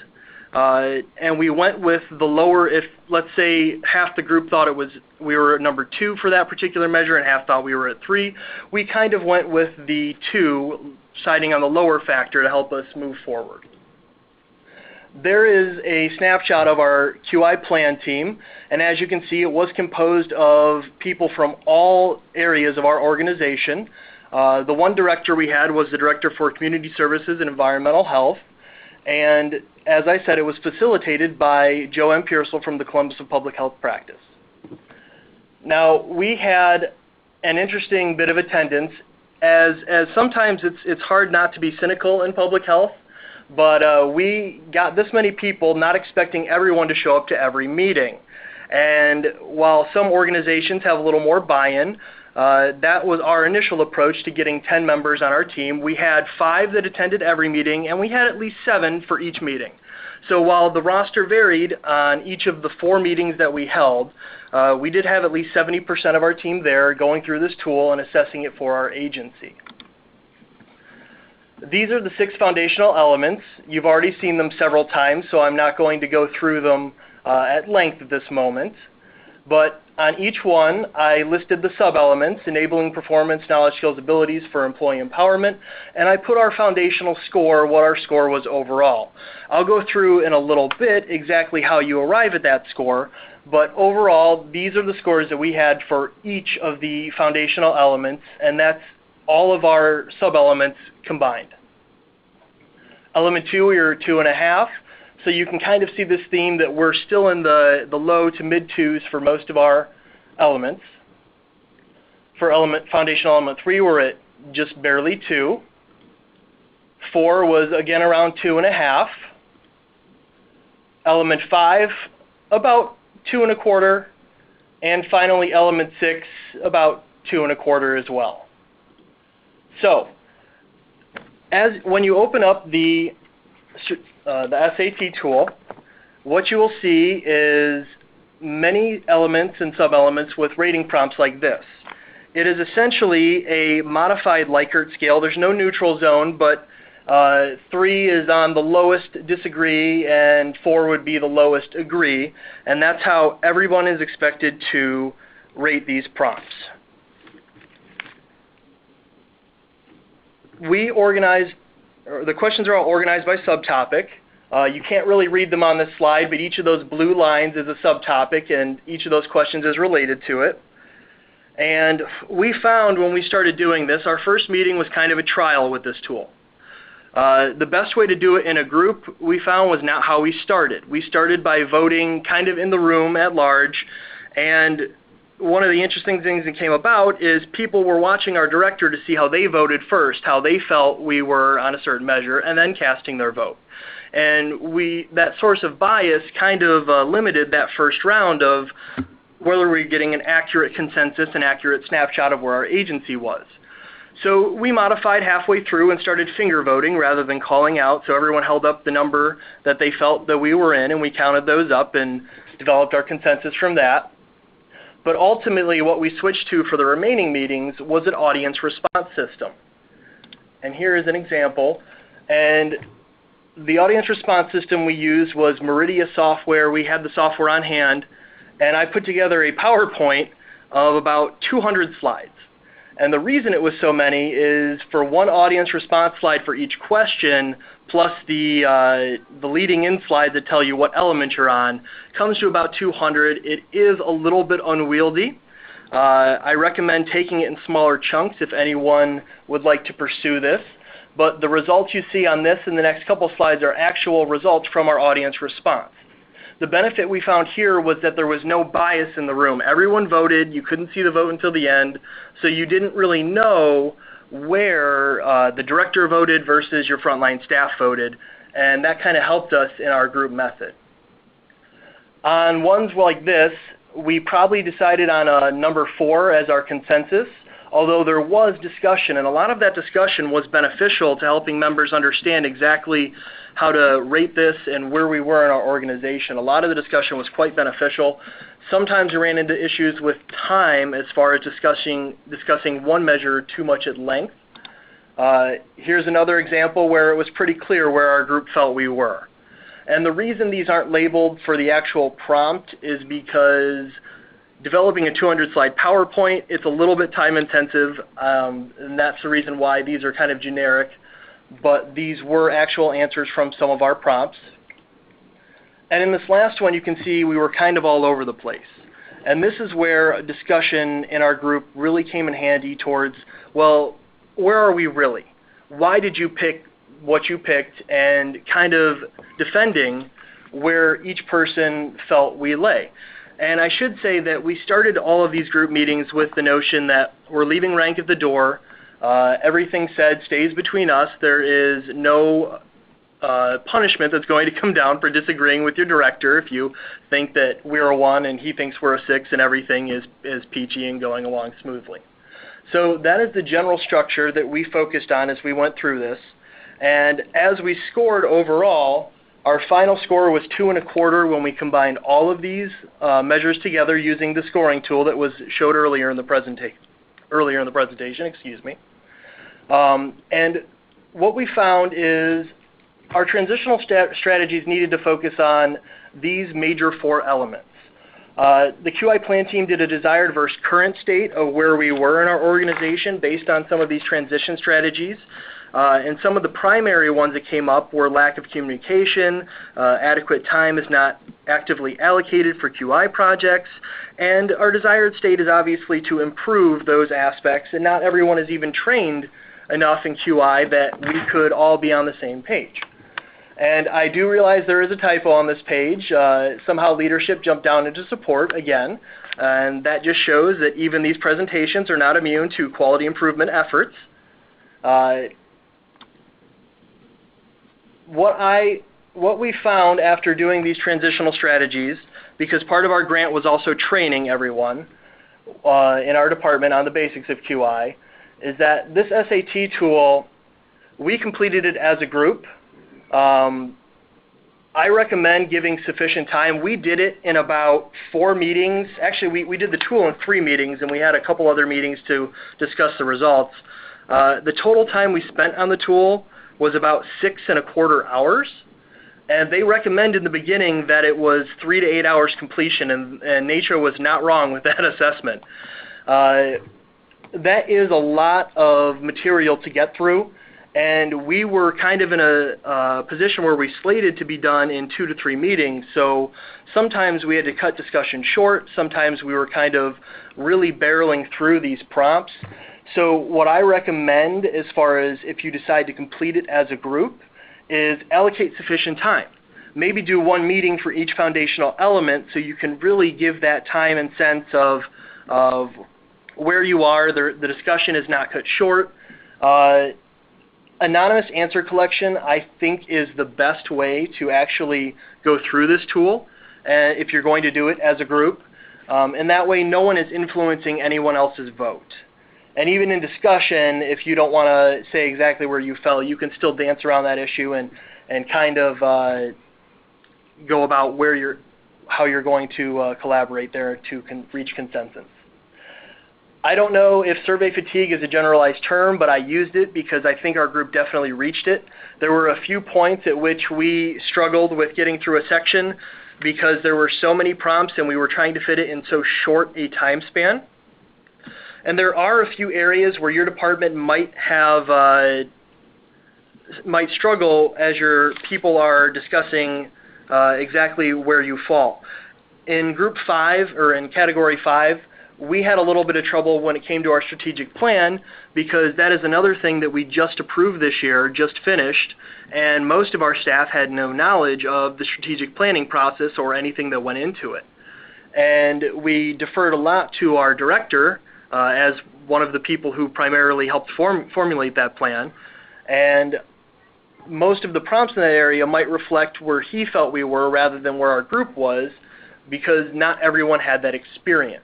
and we went with the lower. If, let's say, half the group thought we were at number 2 for that particular measure and half thought we were at 3, we kind of went with the 2, siding on the lower factor to help us move forward. There is a snapshot of our QI plan team, and as you can see, it was composed of people from all areas of our organization. The one director we had was the Director for Community Services and Environmental Health, and as I said, it was facilitated by Joe M. Pearsall from the Columbus of Public Health Practice. Now, we had an interesting bit of attendance, as sometimes it's hard not to be cynical in public health, but we got this many people not expecting everyone to show up to every meeting. And while some organizations have a little more buy-in, that was our initial approach to getting 10 members on our team. We had 5 that attended every meeting, and we had at least 7 for each meeting. So while the roster varied on each of the 4 meetings that we held, we did have at least 70% of our team there going through this tool and assessing it for our agency. These are the 6 foundational elements. You've already seen them several times, so I'm not going to go through them at length at this moment. But on each one, I listed the sub-elements: enabling performance, knowledge, skills, abilities for employee empowerment, and I put our foundational score, what our score was overall. I'll go through in a little bit exactly how you arrive at that score, but overall, these are the scores that we had for each of the foundational elements, and that's all of our sub-elements combined. Element 2, we were 2.5. So you can kind of see this theme that we're still in the low to mid 2s for most of our elements. For foundational element 3, we're at just barely 2. 4 was again around 2.5. Element 5, about 2.25. And finally, element 6, about 2.25 as well. So, when you open up the SAT tool, what you will see is many elements and sub-elements with rating prompts like this. It is essentially a modified Likert scale. There's no neutral zone, but 3 is on the lowest disagree and 4 would be the lowest agree, and that's how everyone is expected to rate these prompts. The questions are all organized by subtopic. You can't really read them on this slide, but each of those blue lines is a subtopic, and each of those questions is related to it. And we found when we started doing this, our first meeting was kind of a trial with this tool. The best way to do it in a group, we found, was not how we started. We started by voting kind of in the room at large, and one of the interesting things that came about is people were watching our director to see how they voted first, how they felt we were on a certain measure, and then casting their vote. And that source of bias kind of limited that first round of whether we were getting an accurate consensus, an accurate snapshot of where our agency was. So we modified halfway through and started finger voting rather than calling out, so everyone held up the number that they felt that we were in, and we counted those up and developed our consensus from that. But ultimately, what we switched to for the remaining meetings was an audience response system. And here is an example. And the audience response system we used was Meridia software. We had the software on hand, and I put together a PowerPoint of about 200 slides. And the reason it was so many is for one audience response slide for each question, plus the leading in slides that tell you what element you're on, comes to about 200. It is a little bit unwieldy. I recommend taking it in smaller chunks if anyone would like to pursue this. But the results you see on this in the next couple slides are actual results from our audience response. The benefit we found here was that there was no bias in the room. Everyone voted. You couldn't see the vote until the end, so you didn't really know where the director voted versus your frontline staff voted, and that kind of helped us in our group method. On ones like this, we probably decided on number 4 as our consensus, although there was discussion, and a lot of that discussion was beneficial to helping members understand exactly how to rate this and where we were in our organization. A lot of the discussion was quite beneficial. Sometimes we ran into issues with time as far as discussing one measure too much at length. Here's another example where it was pretty clear where our group felt we were. And the reason these aren't labeled for the actual prompt is because developing a 200-slide PowerPoint, it's a little bit time intensive, and that's the reason why these are kind of generic, but these were actual answers from some of our prompts. And in this last one, you can see we were kind of all over the place. And this is where a discussion in our group really came in handy towards, well, where are we really? Why did you pick what you picked, and kind of defending where each person felt we lay. And I should say that we started all of these group meetings with the notion that we're leaving rank at the door. Everything said stays between us. There is no punishment that's going to come down for disagreeing with your director if you think that we're a 1 and he thinks we're a 6 and everything is peachy and going along smoothly. So that is the general structure that we focused on as we went through this. And as we scored overall, our final score was 2.25 when we combined all of these measures together using the scoring tool that was showed earlier in the presentation. And what we found is our transitional strategies needed to focus on these major 4 elements. The QI plan team did a desired versus current state of where we were in our organization based on some of these transition strategies. And some of the primary ones that came up were lack of communication, adequate time is not actively allocated for QI projects, and our desired state is obviously to improve those aspects, and not everyone is even trained enough in QI that we could all be on the same page. And I do realize there is a typo on this page. Somehow leadership jumped down into support again, and that just shows that even these presentations are not immune to quality improvement efforts. What we found after doing these transitional strategies, because part of our grant was also training everyone in our department on the basics of QI, is that this SAT tool, we completed it as a group. I recommend giving sufficient time. We did it in about 4 meetings. Actually, we did the tool in 3 meetings, and we had a couple other meetings to discuss the results. The total time we spent on the tool was about 6.25 hours, and they recommended in the beginning that it was 3 to 8 hours completion, and NACCHO was not wrong with that assessment. That is a lot of material to get through, and we were kind of in a position where we slated to be done in 2 to 3 meetings, so sometimes we had to cut discussion short, sometimes we were kind of really barreling through these prompts. So what I recommend as far as if you decide to complete it as a group is allocate sufficient time. Maybe do 1 meeting for each foundational element so you can really give that time and sense of where you are. The discussion is not cut short. Anonymous answer collection, I think, is the best way to actually go through this tool if you're going to do it as a group. And that way no one is influencing anyone else's vote. And even in discussion, if you don't want to say exactly where you fell, you can still dance around that issue and kind of go about how you're going to collaborate there to reach consensus. I don't know if survey fatigue is a generalized term, but I used it because I think our group definitely reached it. There were a few points at which we struggled with getting through a section because there were so many prompts and we were trying to fit it in so short a time span. And there are a few areas where your department might struggle as your people are discussing exactly where you fall. In Group 5, or in Category 5, we had a little bit of trouble when it came to our strategic plan, because that is another thing that we just approved this year, just finished, and most of our staff had no knowledge of the strategic planning process or anything that went into it. And we deferred a lot to our director as one of the people who primarily helped formulate that plan. And most of the prompts in that area might reflect where he felt we were rather than where our group was, because not everyone had that experience.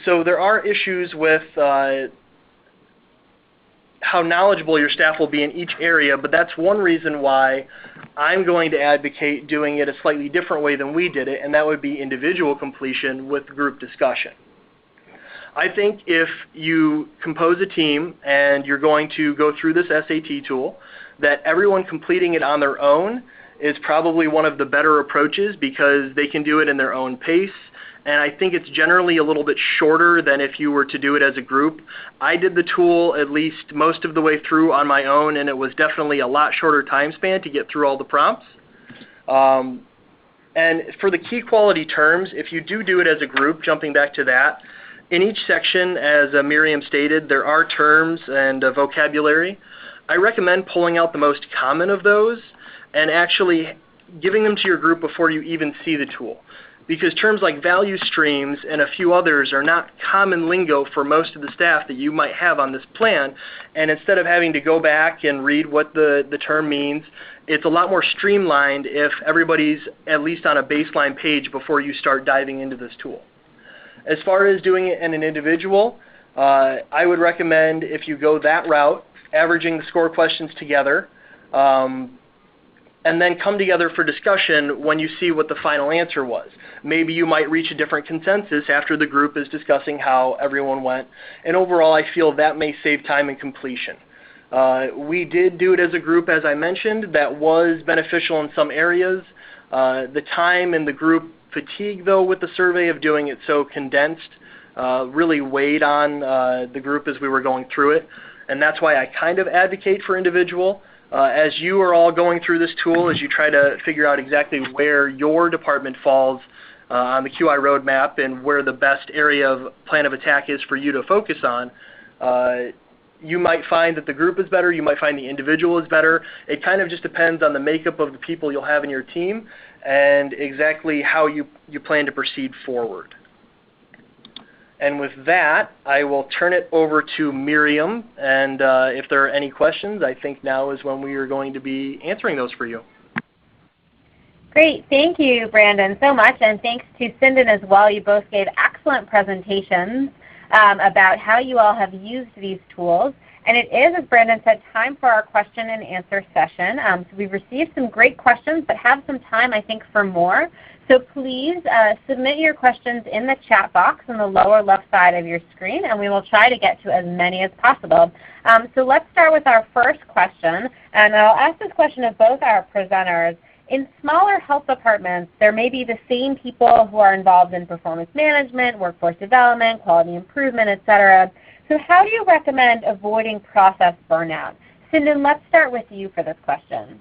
So there are issues with how knowledgeable your staff will be in each area, but that's one reason why I'm going to advocate doing it a slightly different way than we did it, and that would be individual completion with group discussion. I think if you compose a team and you're going to go through this SAT tool, that everyone completing it on their own is probably one of the better approaches, because they can do it in their own pace. And I think it's generally a little bit shorter than if you were to do it as a group. I did the tool at least most of the way through on my own, and it was definitely a lot shorter time span to get through all the prompts. And for the key quality terms, if you do it as a group, jumping back to that, in each section, as Miriam stated, there are terms and vocabulary. I recommend pulling out the most common of those and actually giving them to your group before you even see the tool. Because terms like value streams and a few others are not common lingo for most of the staff that you might have on this plan. And instead of having to go back and read what the term means, it's a lot more streamlined if everybody's at least on a baseline page before you start diving into this tool. As far as doing it in an individual, I would recommend, if you go that route, averaging the score questions together, and then come together for discussion when you see what the final answer was. Maybe you might reach a different consensus after the group is discussing how everyone went, and overall I feel that may save time in completion. We did do it as a group, as I mentioned. That was beneficial in some areas. The time and the group fatigue, though, with the survey of doing it so condensed really weighed on the group as we were going through it, and that's why I kind of advocate for individual. As you are all going through this tool, as you try to figure out exactly where your department falls on the QI roadmap and where the best area of plan of attack is for you to focus on, you might find that the group is better, you might find the individual is better. It kind of just depends on the makeup of the people you'll have in your team and exactly how you plan to proceed forward. And with that, I will turn it over to Miriam, and if there are any questions, I think now is when we are going to be answering those for you. Great. Thank you, Brandon, so much, and thanks to Sinden as well. You both gave excellent presentations about how you all have used these tools. And it is, as Brandon said, time for our question and answer session. So we've received some great questions, but have some time, I think, for more. So please submit your questions in the chat box on the lower left side of your screen, and we will try to get to as many as possible. So let's start with our first question, and I'll ask this question of both our presenters. In smaller health departments, there may be the same people who are involved in performance management, workforce development, quality improvement, etc. So how do you recommend avoiding process burnout? Sinden, let's start with you for this question.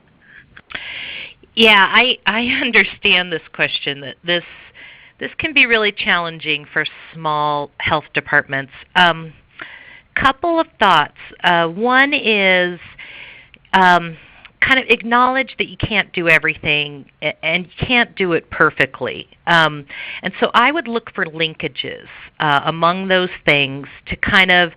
Yeah, I understand this question, that this can be really challenging for small health departments. Couple of thoughts. One is kind of acknowledge that you can't do everything and you can't do it perfectly. And so I would look for linkages among those things to kind of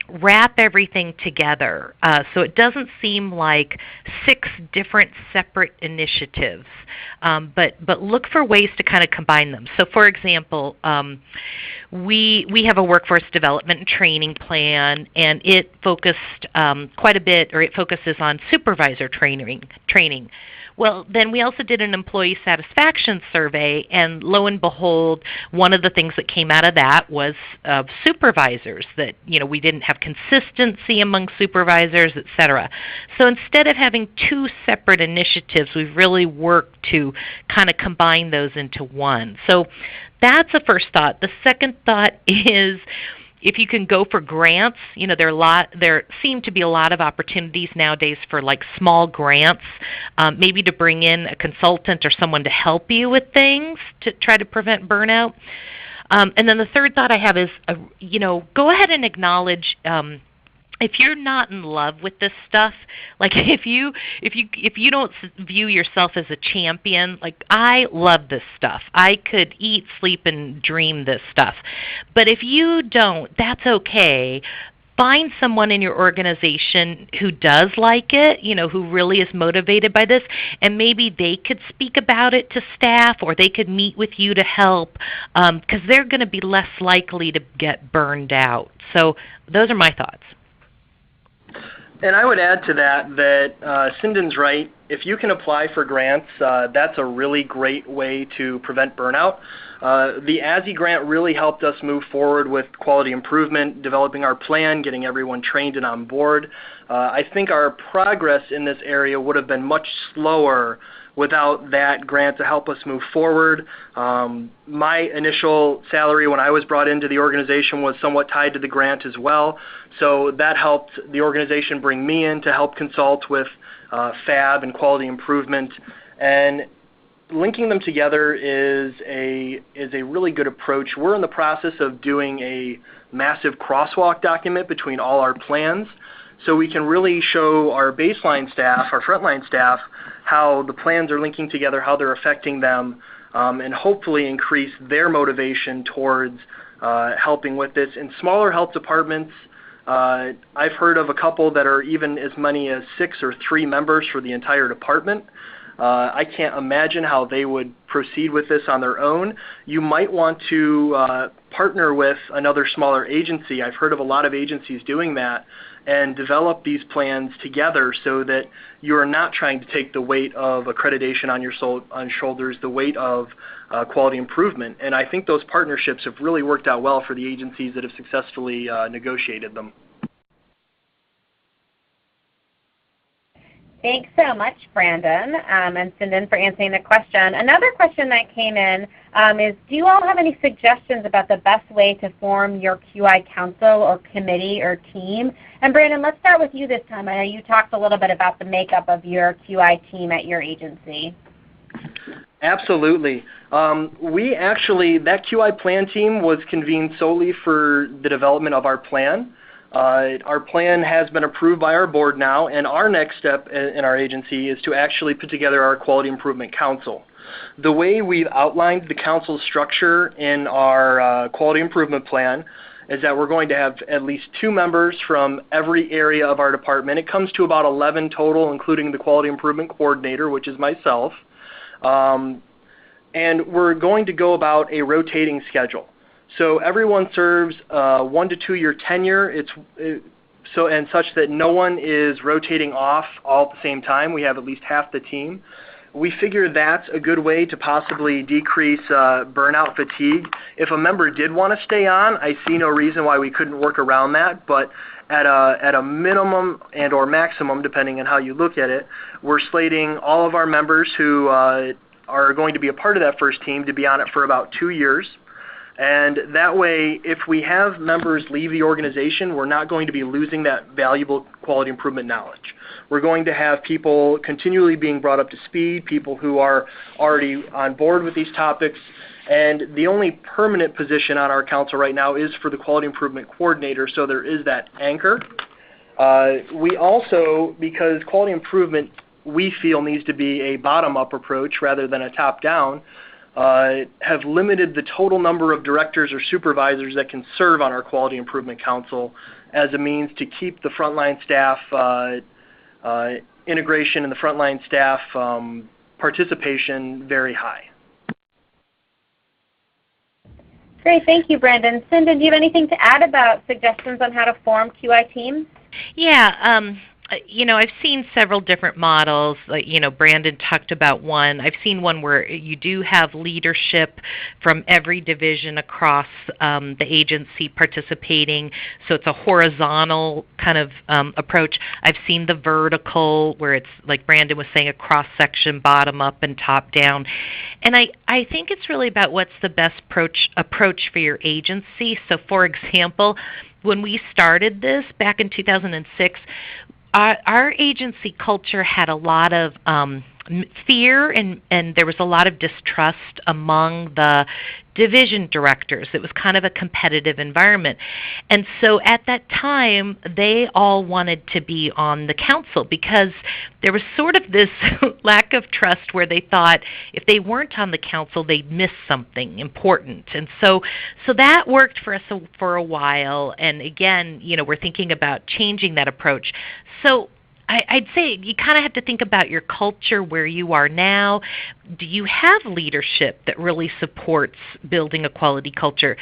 wrap everything together so it doesn't seem like 6 different separate initiatives, but look for ways to kind of combine them. So for example, we have a workforce development and training plan, and it focused quite a bit, or it focuses on supervisor training. Well, then we also did an employee satisfaction survey, and lo and behold, one of the things that came out of that was supervisors, that we didn't have consistency among supervisors, etc. So instead of having 2 separate initiatives, we've really worked to kind of combine those into one. So that's the first thought. The second thought is if you can go for grants, there seem to be a lot of opportunities nowadays for like small grants, maybe to bring in a consultant or someone to help you with things to try to prevent burnout. And then the third thought I have is, go ahead and acknowledge if you're not in love with this stuff, like if you don't view yourself as a champion, like I love this stuff. I could eat, sleep, and dream this stuff. But if you don't, that's okay. Find someone in your organization who does like it, who really is motivated by this, and maybe they could speak about it to staff, or they could meet with you to help, because they're going to be less likely to get burned out. So those are my thoughts. And I would add to that Cinden's right. If you can apply for grants, that's a really great way to prevent burnout. The ASSE grant really helped us move forward with quality improvement, developing our plan, getting everyone trained and on board. I think our progress in this area would have been much slower without that grant to help us move forward. My initial salary when I was brought into the organization was somewhat tied to the grant as well, so that helped the organization bring me in to help consult with FAB and quality improvement. And linking them together is a really good approach. We're in the process of doing a massive crosswalk document between all our plans, so we can really show our baseline staff, our frontline staff, how the plans are linking together, how they're affecting them, and hopefully increase their motivation towards helping with this. In smaller health departments, I've heard of a couple that are even as many as 6 or 3 members for the entire department. I can't imagine how they would proceed with this on their own. You might want to partner with another smaller agency. I've heard of a lot of agencies doing that, and develop these plans together so that you are not trying to take the weight of accreditation on your shoulders, the weight of quality improvement. And I think those partnerships have really worked out well for the agencies that have successfully negotiated them. Thanks so much, Brandon and Cinden, for answering the question. Another question that came in is, do you all have any suggestions about the best way to form your QI council or committee or team? And Brandon, let's start with you this time. I know you talked a little bit about the makeup of your QI team at your agency. Absolutely. That QI plan team was convened solely for the development of our plan. Our plan has been approved by our board now, and our next step in our agency is to actually put together our Quality Improvement Council. The way we've outlined the council structure in our Quality Improvement Plan is that we're going to have at least 2 members from every area of our department. It comes to about 11 total, including the Quality Improvement Coordinator, which is myself. And we're going to go about a rotating schedule. So everyone serves 1 to 2 year tenure. And such that no one is rotating off all at the same time. We have at least half the team. We figure that's a good way to possibly decrease burnout fatigue. If a member did want to stay on, I see no reason why we couldn't work around that. But at a minimum and or maximum, depending on how you look at it, we're slating all of our members who are going to be a part of that first team to be on it for about 2 years. And that way, if we have members leave the organization, we're not going to be losing that valuable quality improvement knowledge. We're going to have people continually being brought up to speed, people who are already on board with these topics. And the only permanent position on our council right now is for the Quality Improvement Coordinator, so there is that anchor. We also, because quality improvement, we feel, needs to be a bottom-up approach rather than a top-down, have limited the total number of directors or supervisors that can serve on our Quality Improvement Council as a means to keep the frontline staff integration and the frontline staff participation very high. Great, thank you, Brandon. Cinden, do you have anything to add about suggestions on how to form QI teams? Yeah, I've seen several different models. Brandon talked about one. I've seen one where you do have leadership from every division across the agency participating, so it's a horizontal kind of approach. I've seen the vertical, where it's, like Brandon was saying, a cross-section, bottom up and top down. And I think it's really about what's the best approach for your agency. So, for example, when we started this back in 2006, our agency culture had a lot of fear, and there was a lot of distrust among the division directors. It was kind of a competitive environment. And so at that time, they all wanted to be on the council because there was sort of this lack of trust where they thought if they weren't on the council, they'd miss something important. And so that worked for us for a while. And again, we're thinking about changing that approach. So I'd say you kind of have to think about your culture where you are now. Do you have leadership that really supports building a quality culture?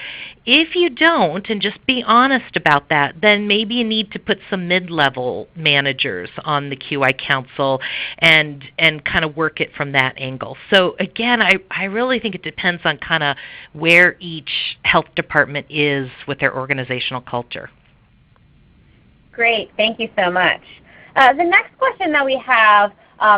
If you don't, and just be honest about that, then maybe you need to put some mid-level managers on the QI Council and kind of work it from that angle. So again, I really think it depends on kind of where each health department is with their organizational culture. Great. Thank you so much. The next question that we have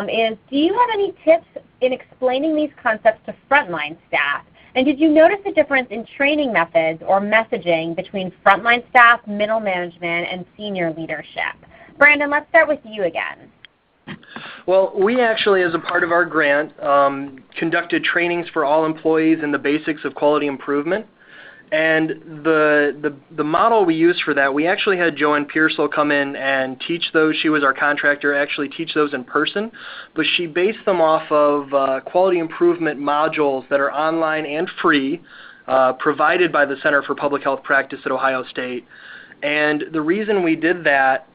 is, do you have any tips in explaining these concepts to frontline staff? And did you notice a difference in training methods or messaging between frontline staff, middle management, and senior leadership? Brandon, let's start with you again. Well, we actually, as a part of our grant, conducted trainings for all employees in the basics of quality improvement. And the model we used for that, we actually had Joanne Pearsall come in and teach those. She was our contractor, actually teach those in person. But she based them off of quality improvement modules that are online and free, provided by the Center for Public Health Practice at Ohio State. And the reason we did that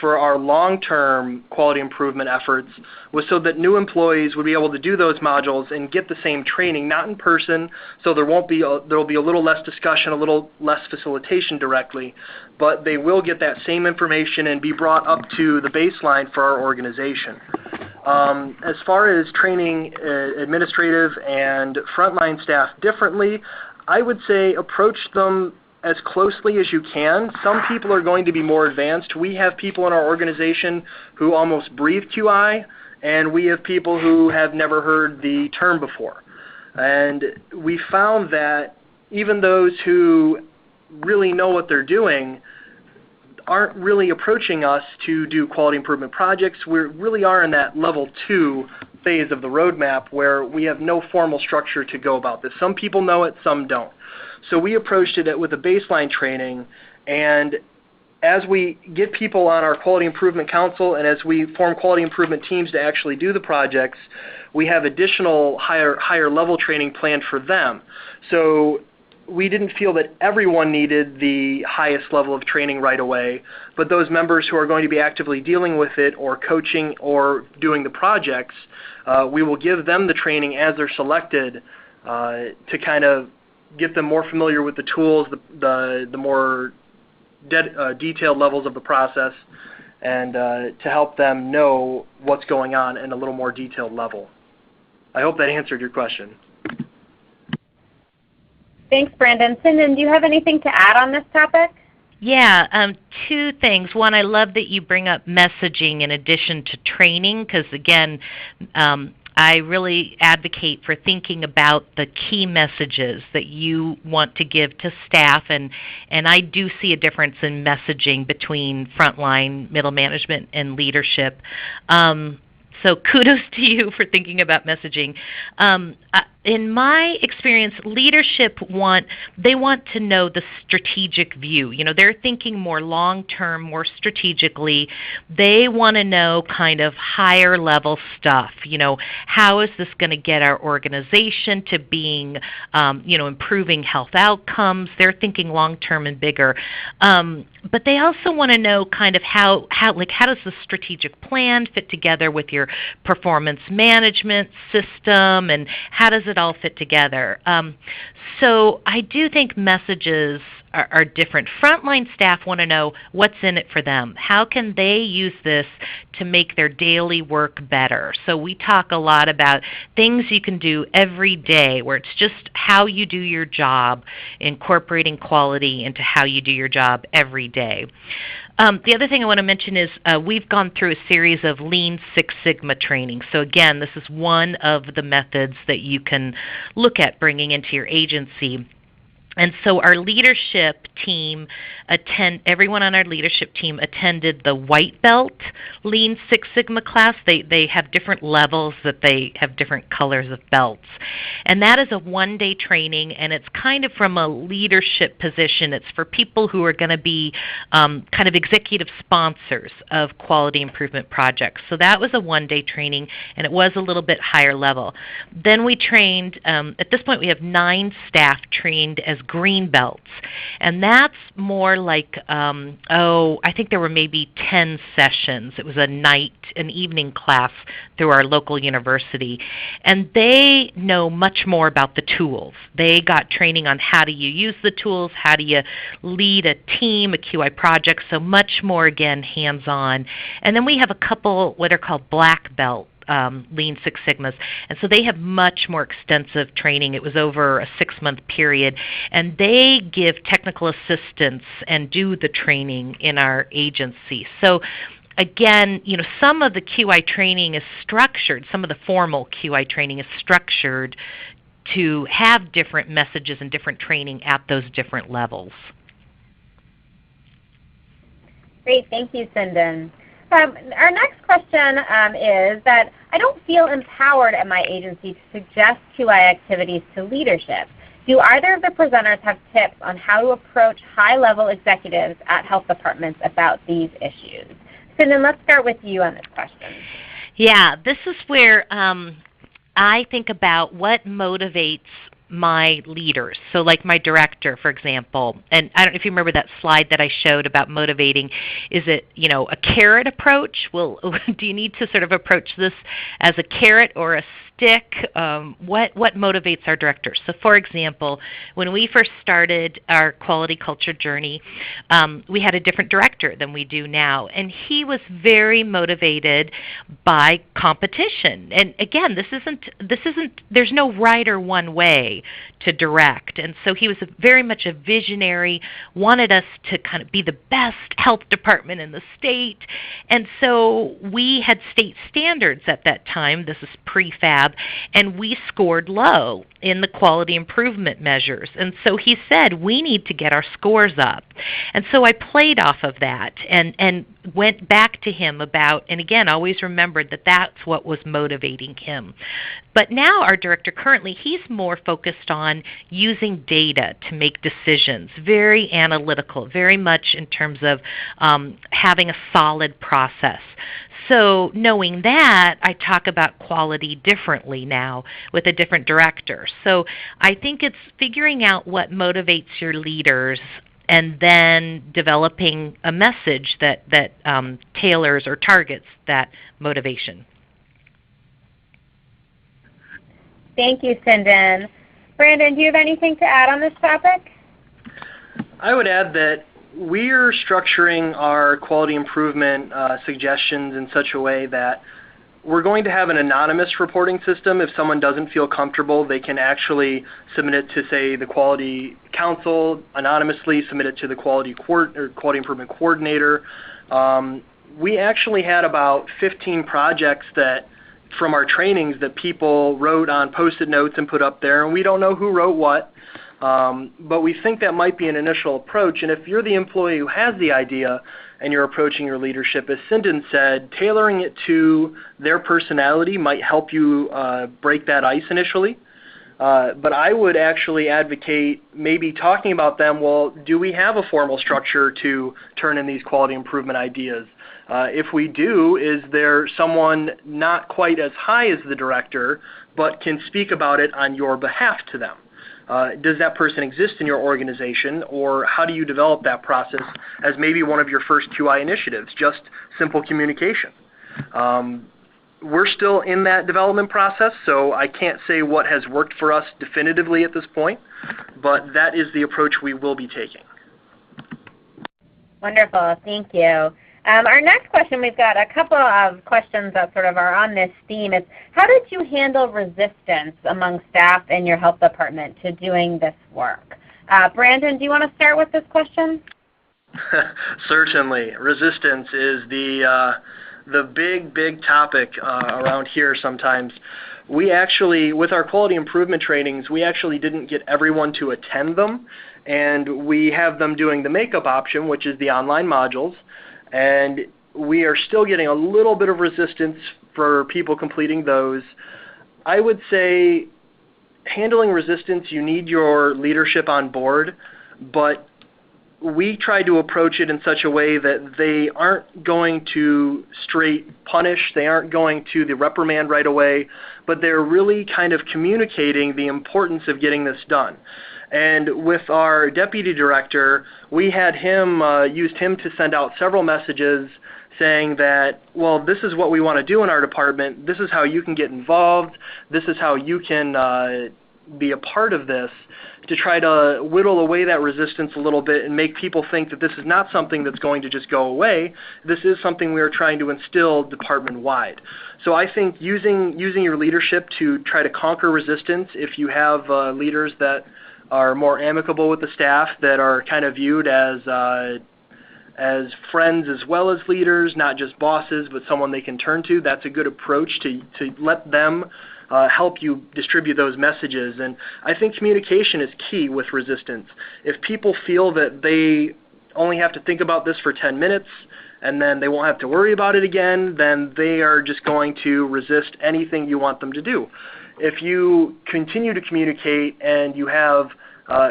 for our long-term quality improvement efforts was so that new employees would be able to do those modules and get the same training, not in person, so there will be a little less discussion, a little less facilitation directly, but they will get that same information and be brought up to the baseline for our organization. As far as training administrative and frontline staff differently, I would say approach them as closely as you can. Some people are going to be more advanced. We have people in our organization who almost breathe QI, and we have people who have never heard the term before. And we found that even those who really know what they're doing aren't really approaching us to do quality improvement projects. We really are in that level 2 phase of the roadmap where we have no formal structure to go about this. Some people know it, some don't. So we approached it with a baseline training, and as we get people on our Quality Improvement Council and as we form quality improvement teams to actually do the projects, we have additional higher level training planned for them. So we didn't feel that everyone needed the highest level of training right away, but those members who are going to be actively dealing with it or coaching or doing the projects, we will give them the training as they're selected to kind of get them more familiar with the tools, the more detailed levels of the process, and to help them know what's going on in a little more detailed level. I hope that answered your question. Thanks, Brandon. Sinden, do you have anything to add on this topic? Yeah, 2 things. One, I love that you bring up messaging in addition to training, because again, I really advocate for thinking about the key messages that you want to give to staff, and I do see a difference in messaging between frontline, middle management, and leadership. So kudos to you for thinking about messaging. In my experience, leadership want to know the strategic view. They're thinking more long-term, more strategically. They want to know kind of higher level stuff. How is this going to get our organization to being, improving health outcomes? They're thinking long-term and bigger. But they also want to know kind of how does the strategic plan fit together with your performance management system, and how does it all fit together? So I do think messages are different. Frontline staff want to know what's in it for them. How can they use this to make their daily work better? So we talk a lot about things you can do every day where it's just how you do your job, incorporating quality into how you do your job every day. The other thing I want to mention is we've gone through a series of Lean Six Sigma training. So again, this is one of the methods that you can look at bringing into your agency. And so our leadership team everyone on our leadership team attended the White Belt Lean Six Sigma class. They have different levels that they have different colors of belts. And that is a one-day training, and it's kind of from a leadership position. It's for people who are going to be kind of executive sponsors of quality improvement projects. So that was a one-day training, and it was a little bit higher level. Then we trained, at this point we have 9 staff trained as green belts. And that's more like, I think there were maybe 10 sessions. It was an evening class through our local university. And they know much more about the tools. They got training on how do you use the tools, how do you lead a team, a QI project, so much more, again, hands-on. And then we have a couple what are called black belt Lean Six Sigmas. And so they have much more extensive training. It was over a 6-month period. And they give technical assistance and do the training in our agency. So again, some of the QI training is structured, some of the formal QI training is structured to have different messages and different training at those different levels. Great, thank you, Sinden. Our next question is that I don't feel empowered at my agency to suggest QI activities to leadership. Do either of the presenters have tips on how to approach high-level executives at health departments about these issues? Sinden, let's start with you on this question. Yeah, this is where I think about what motivates my leaders. So like my director, for example, and I don't know if you remember that slide that I showed about motivating. Is it, a carrot approach? Well, do you need to sort of approach this as a carrot or a stick? What motivates our directors? So for example, when we first started our quality culture journey, we had a different director than we do now, and he was very motivated by competition. And again, there's no right or one way to direct. And so he was very much a visionary, wanted us to kind of be the best health department in the state. And so we had state standards at that time. This is prefab, and we scored low in the quality improvement measures. And so he said, we need to get our scores up. And so I played off of that and went back to him about, and again, always remembered that that's what was motivating him. But now our director currently, he's more focused on using data to make decisions, very analytical, very much in terms of having a solid process. So knowing that, I talk about quality differently now with a different director. So I think it's figuring out what motivates your leaders and then developing a message that tailors or targets that motivation. Thank you, Sinden. Brandon, do you have anything to add on this topic? I would add that we're structuring our quality improvement suggestions in such a way that we're going to have an anonymous reporting system. If someone doesn't feel comfortable, they can actually submit it to, say, the Quality Council, anonymously submit it to the Quality Improvement Coordinator. We actually had about 15 projects that from our trainings that people wrote on Post-it notes and put up there, and we don't know who wrote what. But we think that might be an initial approach, and if you're the employee who has the idea and you're approaching your leadership, as Sinden said, tailoring it to their personality might help you break that ice initially. But I would actually advocate maybe talking about them, well, do we have a formal structure to turn in these quality improvement ideas? If we do, is there someone not quite as high as the director but can speak about it on your behalf to them? Does that person exist in your organization, or how do you develop that process as maybe one of your first QI initiatives, just simple communication? we're still in that development process, so I can't say what has worked for us definitively at this point, but that is the approach we will be taking. Wonderful, thank you. Our next question, we've got a couple of questions that sort of are on this theme, is how did you handle resistance among staff in your health department to doing this work? Brandon, do you want to start with this question? Certainly. Resistance is the big topic around here sometimes. We actually, with our quality improvement trainings, we actually didn't get everyone to attend them, and we have them doing the makeup option, which is the online modules, and we are still getting a little bit of resistance for people completing those. I would say handling resistance, you need your leadership on board, but we try to approach it in such a way that they aren't going to straight punish, they aren't going to the reprimand right away, but they're really kind of communicating the importance of getting this done. And with our deputy director, we had him, used him to send out several messages saying that, well, this is what we want to do in our department, this is how you can get involved, this is how you can be a part of this, to try to whittle away that resistance a little bit and make people think that this is not something that's going to just go away. This is something we are trying to instill department-wide. So I think using your leadership to try to conquer resistance, if you have leaders that are more amicable with the staff, that are kind of viewed as friends as well as leaders, not just bosses, but someone they can turn to, that's a good approach to let them help you distribute those messages. And I think communication is key with resistance. If people feel that they only have to think about this for 10 minutes and then they won't have to worry about it again, then they are just going to resist anything you want them to do. If you continue to communicate and you have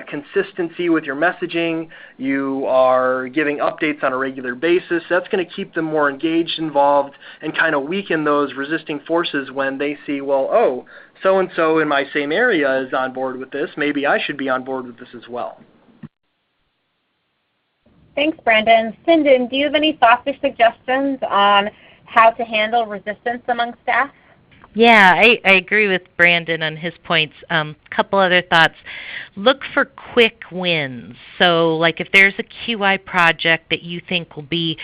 consistency with your messaging, you are giving updates on a regular basis, that's going to keep them more engaged, involved, and kind of weaken those resisting forces when they see, well, oh, so-and-so in my same area is on board with this, maybe I should be on board with this as well. Thanks, Brandon. Sinden, do you have any thoughts or suggestions on how to handle resistance among staff? Yeah, I agree with Brandon on his points. Couple other thoughts. Look for quick wins. So like if there's a QI project that you think will be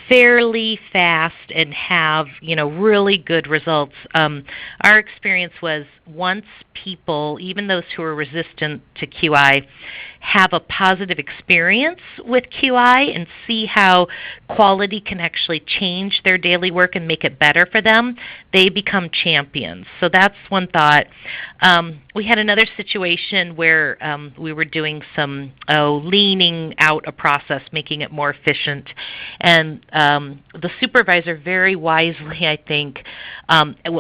fairly fast and have, really good results. Our experience was once people, even those who are resistant to QI, have a positive experience with QI and see how quality can actually change their daily work and make it better for them, they become champions. So that's one thought. We had another situation where we were doing some leaning out a process, making it more efficient. And the supervisor very wisely, I think,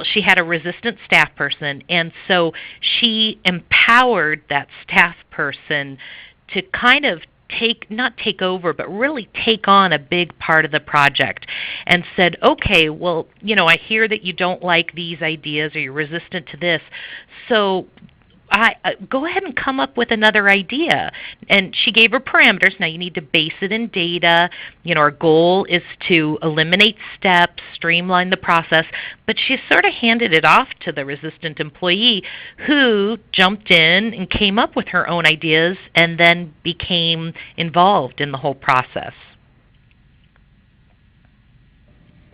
she had a resistant staff person, and so she empowered that staff person to kind of not take over, but really take on a big part of the project, and said, okay, well, I hear that you don't like these ideas or you're resistant to this, so go ahead and come up with another idea. And she gave her parameters. Now you need to base it in data. Our goal is to eliminate steps, streamline the process. But she sort of handed it off to the resistant employee who jumped in and came up with her own ideas and then became involved in the whole process.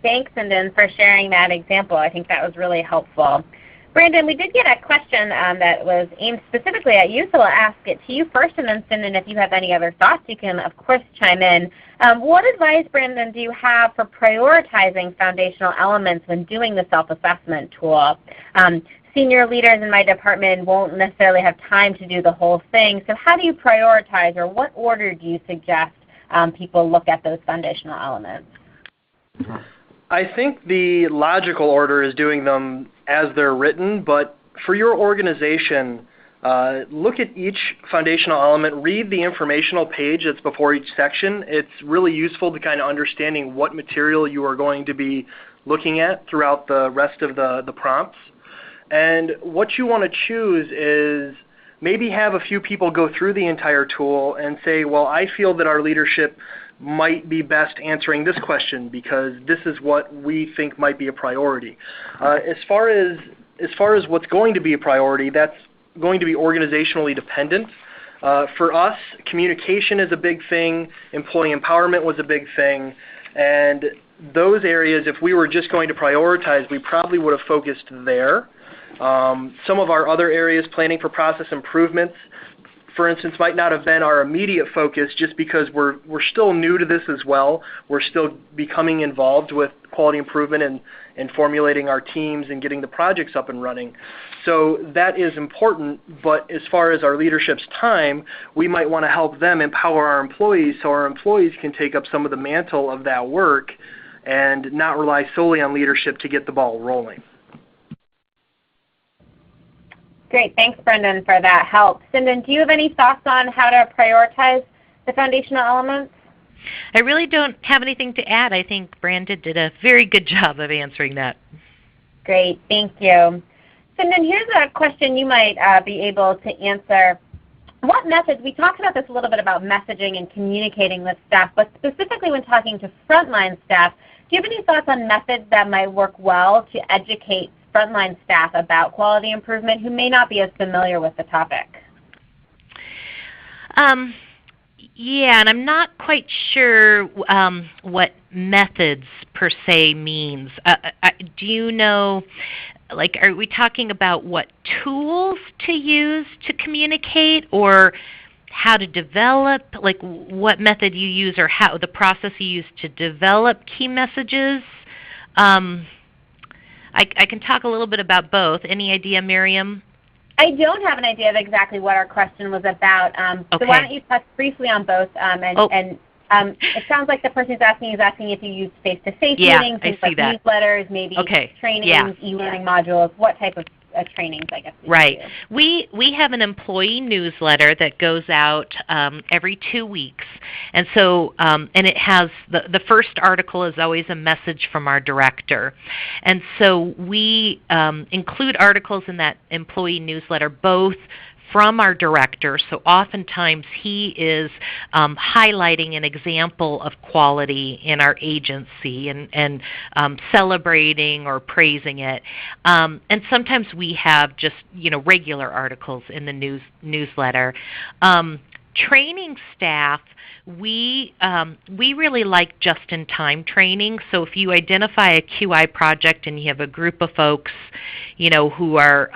Thanks, Sinden, for sharing that example. I think that was really helpful. Brandon, we did get a question that was aimed specifically at you, so I'll ask it to you first, and then Sinden, if you have any other thoughts, you can, of course, chime in. What advice, Brandon, do you have for prioritizing foundational elements when doing the self-assessment tool? Senior leaders in my department won't necessarily have time to do the whole thing, so how do you prioritize, or what order do you suggest people look at those foundational elements? I think the logical order is doing them as they're written, but for your organization, look at each foundational element, read the informational page that's before each section. It's really useful to kind of understanding what material you are going to be looking at throughout the rest of the prompts. And what you want to choose is maybe have a few people go through the entire tool and say, well, I feel that our leadership might be best answering this question because this is what we think might be a priority. As far as what's going to be a priority, that's going to be organizationally dependent. For us, communication is a big thing, employee empowerment was a big thing, and those areas, if we were just going to prioritize, we probably would have focused there. Some of our other areas, planning for process improvements, for instance, might not have been our immediate focus just because we're still new to this as well. We're still becoming involved with quality improvement and formulating our teams and getting the projects up and running. So that is important, but as far as our leadership's time, we might want to help them empower our employees so our employees can take up some of the mantle of that work and not rely solely on leadership to get the ball rolling. Great, thanks Brendan for that help. Sinden, do you have any thoughts on how to prioritize the foundational elements? I really don't have anything to add. I think Brandon did a very good job of answering that. Great, thank you. Sinden, here's a question you might be able to answer. What methods, we talked about this a little bit about messaging and communicating with staff, but specifically when talking to frontline staff, do you have any thoughts on methods that might work well to educate frontline staff about quality improvement who may not be as familiar with the topic? Yeah, and I'm not quite sure what methods per se means. Do you know, like, are we talking about what tools to use to communicate, or how to develop, like what method you use or how the process you use to develop key messages? I can talk a little bit about both. Any idea, Miriam? I don't have an idea of exactly what our question was about. Okay. So why don't you touch briefly on both? It sounds like the person is asking if you use face-to-face meetings, things like newsletters, maybe trainings, e-learning modules. What type of trainings, I guess. Right. We have an employee newsletter that goes out every 2 weeks, and so and it has the first article is always a message from our director, and so we include articles in that employee newsletter both from our director, so oftentimes he is highlighting an example of quality in our agency and celebrating or praising it. And sometimes we have just regular articles in the newsletter. Training staff, we really like just-in-time training. So if you identify a QI project and you have a group of folks, who are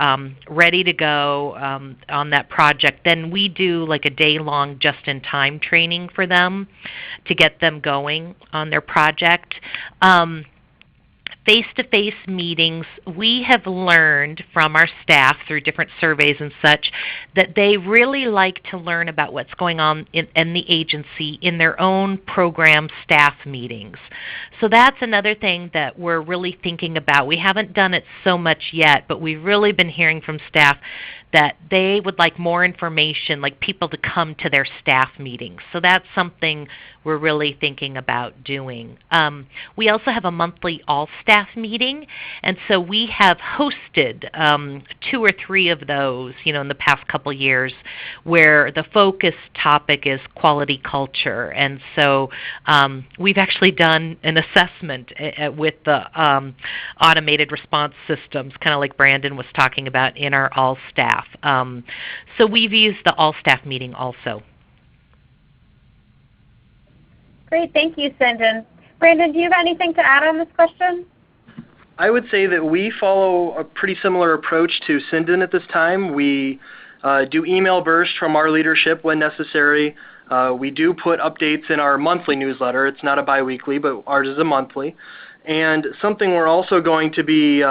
ready to go on that project, then we do like a day-long just-in-time training for them to get them going on their project. Face-to-face meetings, we have learned from our staff through different surveys and such that they really like to learn about what's going on in the agency in their own program staff meetings. So that's another thing that we're really thinking about. We haven't done it so much yet, but we've really been hearing from staff that they would like more information, like people to come to their staff meetings. So that's something we're really thinking about doing. We also have a monthly all-staff meeting, and so we have hosted 2 or 3 of those, in the past couple years, where the focus topic is quality culture. And so we've actually done an assessment with the automated response systems, kind of like Brandon was talking about in our all-staff. So we've used the all-staff meeting also. Great, thank you, Sinden. Brandon, do you have anything to add on this question? I would say that we follow a pretty similar approach to Sinden at this time. We do email bursts from our leadership when necessary. We do put updates in our monthly newsletter. It's not a biweekly, but ours is a monthly. And something we're also going to be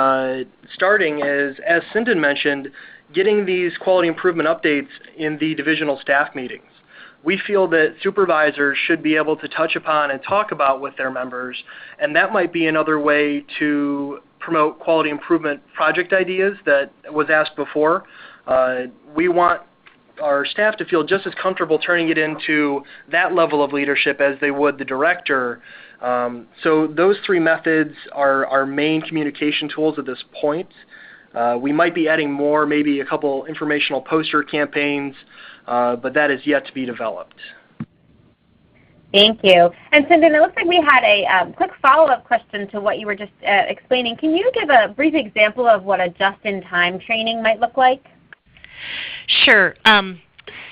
starting is, as Sinden mentioned, getting these quality improvement updates in the divisional staff meetings. We feel that supervisors should be able to touch upon and talk about with their members, and that might be another way to promote quality improvement project ideas that was asked before. We want our staff to feel just as comfortable turning it into that level of leadership as they would the director. So those 3 methods are our main communication tools at this point. We might be adding more, maybe a couple informational poster campaigns, but that is yet to be developed. Thank you. And Cindy, it looks like we had a quick follow-up question to what you were just explaining. Can you give a brief example of what a just-in-time training might look like? Sure.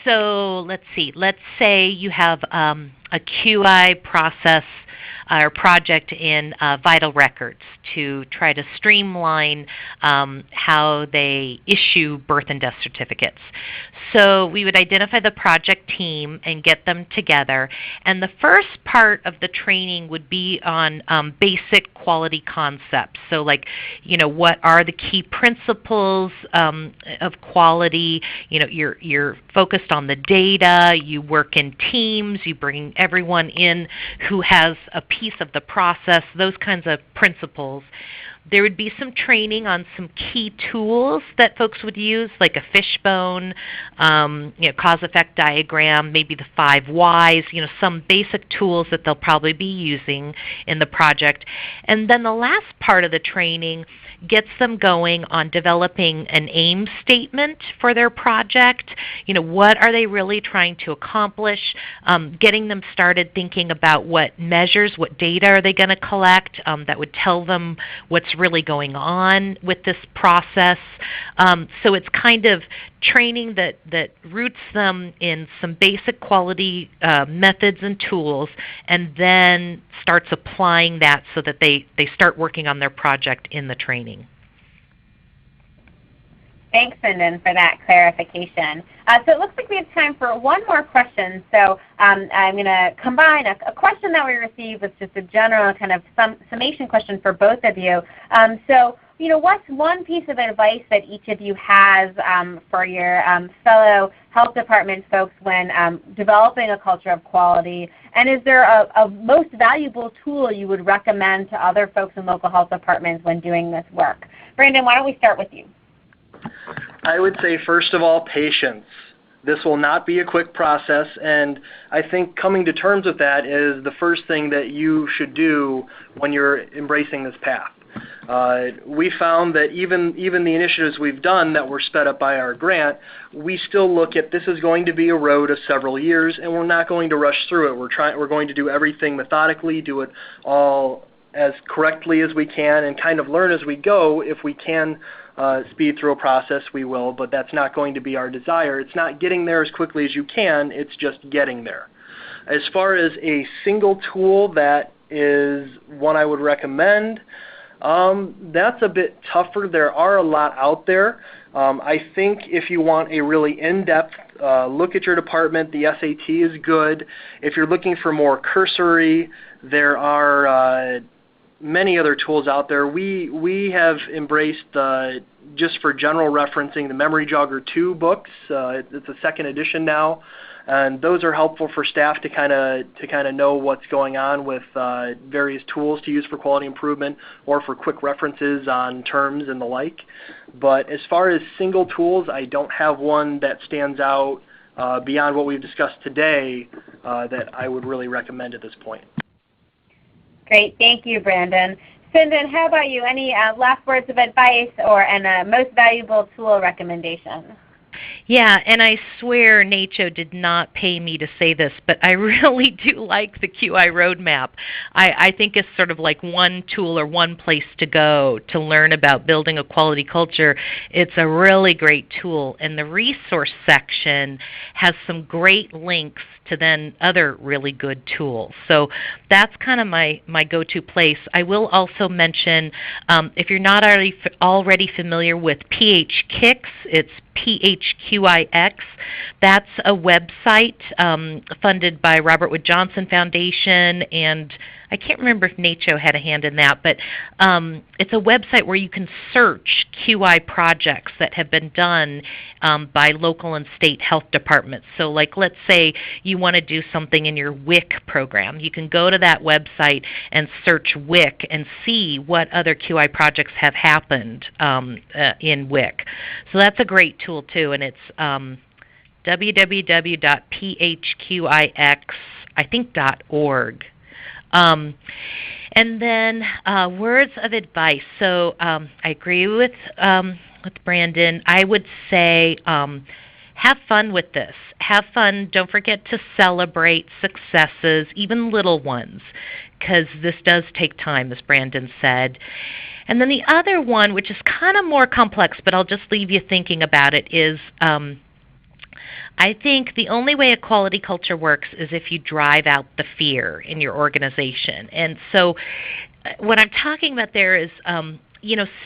So let's see. Let's say you have a QI process or project in vital records to try to streamline how they issue birth and death certificates. So we would identify the project team and get them together. And the first part of the training would be on basic quality concepts. So like, what are the key principles of quality? You're focused on the data, you work in teams, you bring everyone in who has a piece of the process, those kinds of principles. There would be some training on some key tools that folks would use, like a fishbone, cause-effect diagram, maybe the 5 whys, some basic tools that they'll probably be using in the project. And then the last part of the training gets them going on developing an aim statement for their project. What are they really trying to accomplish? Getting them started thinking about what measures, what data are they going to collect that would tell them what's really going on with this process. So it's kind of training that roots them in some basic quality methods and tools, and then starts applying that so that they start working on their project in the training. Thanks, Cindy, for that clarification. So it looks like we have time for one more question. So I'm going to combine a question that we received with just a general kind of summation question for both of you. What's one piece of advice that each of you has for your fellow health department folks when developing a culture of quality? And is there a most valuable tool you would recommend to other folks in local health departments when doing this work? Brandon, why don't we start with you? I would say, first of all, patience. This will not be a quick process, and I think coming to terms with that is the first thing that you should do when you're embracing this path. We found that even the initiatives we've done that were sped up by our grant, we still look at this is going to be a road of several years, and we're not going to rush through it. We're going to do everything methodically, do it all as correctly as we can, and kind of learn as we go. If we can speed through a process, we will, but that's not going to be our desire. It's not getting there as quickly as you can, it's just getting there. As far as a single tool that is one I would recommend, that's a bit tougher. There are a lot out there. I think if you want a really in-depth look at your department, the SAT is good. If you're looking for more cursory, there are many other tools out there. We have embraced, just for general referencing, the Memory Jogger 2 books. It's a second edition now, and those are helpful for staff to kind of know what's going on with various tools to use for quality improvement or for quick references on terms and the like. But as far as single tools, I don't have one that stands out beyond what we've discussed today that I would really recommend at this point. Great. Thank you, Brandon. Cindy, how about you? Any last words of advice or a most valuable tool recommendation? Yeah, and I swear NACCHO did not pay me to say this, but I really do like the QI Roadmap. I think it's sort of like one tool or one place to go to learn about building a quality culture. It's a really great tool, and the resource section has some great links to then other really good tools. So that's kind of my go-to place. I will also mention, if you're not already familiar with PHQIX, it's PHQIX. That's a website funded by Robert Wood Johnson Foundation, and I can't remember if NACCHO had a hand in that, but it's a website where you can search QI projects that have been done by local and state health departments. So like, let's say you want to do something in your WIC program. You can go to that website and search WIC and see what other QI projects have happened in WIC. So that's a great tool too, and it's www.phqix.org. And then words of advice. So I agree with with Brandon, I would say have fun with this. Have fun. Don't forget to celebrate successes, even little ones, because this does take time, as Brandon said. And then the other one, which is kind of more complex, but I'll just leave you thinking about it, is I think the only way a quality culture works is if you drive out the fear in your organization. And so what I'm talking about there is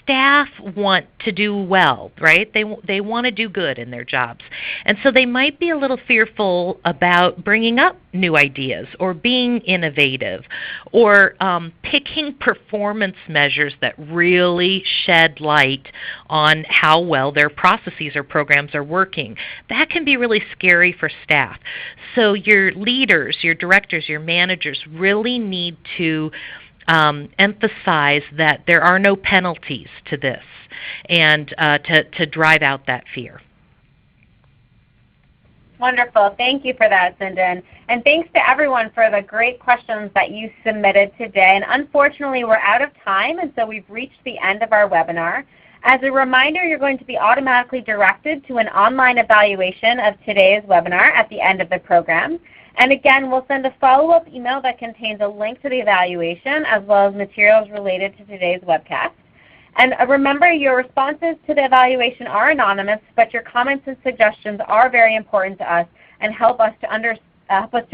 staff want to do well, right? They want to do good in their jobs. And so they might be a little fearful about bringing up new ideas or being innovative or picking performance measures that really shed light on how well their processes or programs are working. That can be really scary for staff. So your leaders, your directors, your managers really need to emphasize that there are no penalties to this and to drive out that fear. Wonderful. Thank you for that, Sinden. And thanks to everyone for the great questions that you submitted today. And unfortunately, we're out of time, and so we've reached the end of our webinar. As a reminder, you're going to be automatically directed to an online evaluation of today's webinar at the end of the program. And again, we'll send a follow-up email that contains a link to the evaluation as well as materials related to today's webcast. And remember, your responses to the evaluation are anonymous, but your comments and suggestions are very important to us and help us to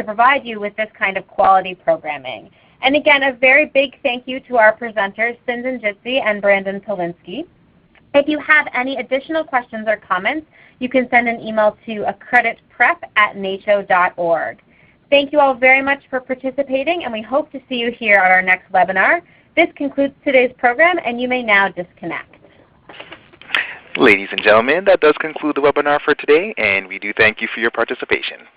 provide you with this kind of quality programming. And again, a very big thank you to our presenters, Sinden Jitsi and Brandon Polinsky. If you have any additional questions or comments, you can send an email to accreditprep@nacho.org. Thank you all very much for participating, and we hope to see you here at our next webinar. This concludes today's program, and you may now disconnect. Ladies and gentlemen, that does conclude the webinar for today, and we do thank you for your participation.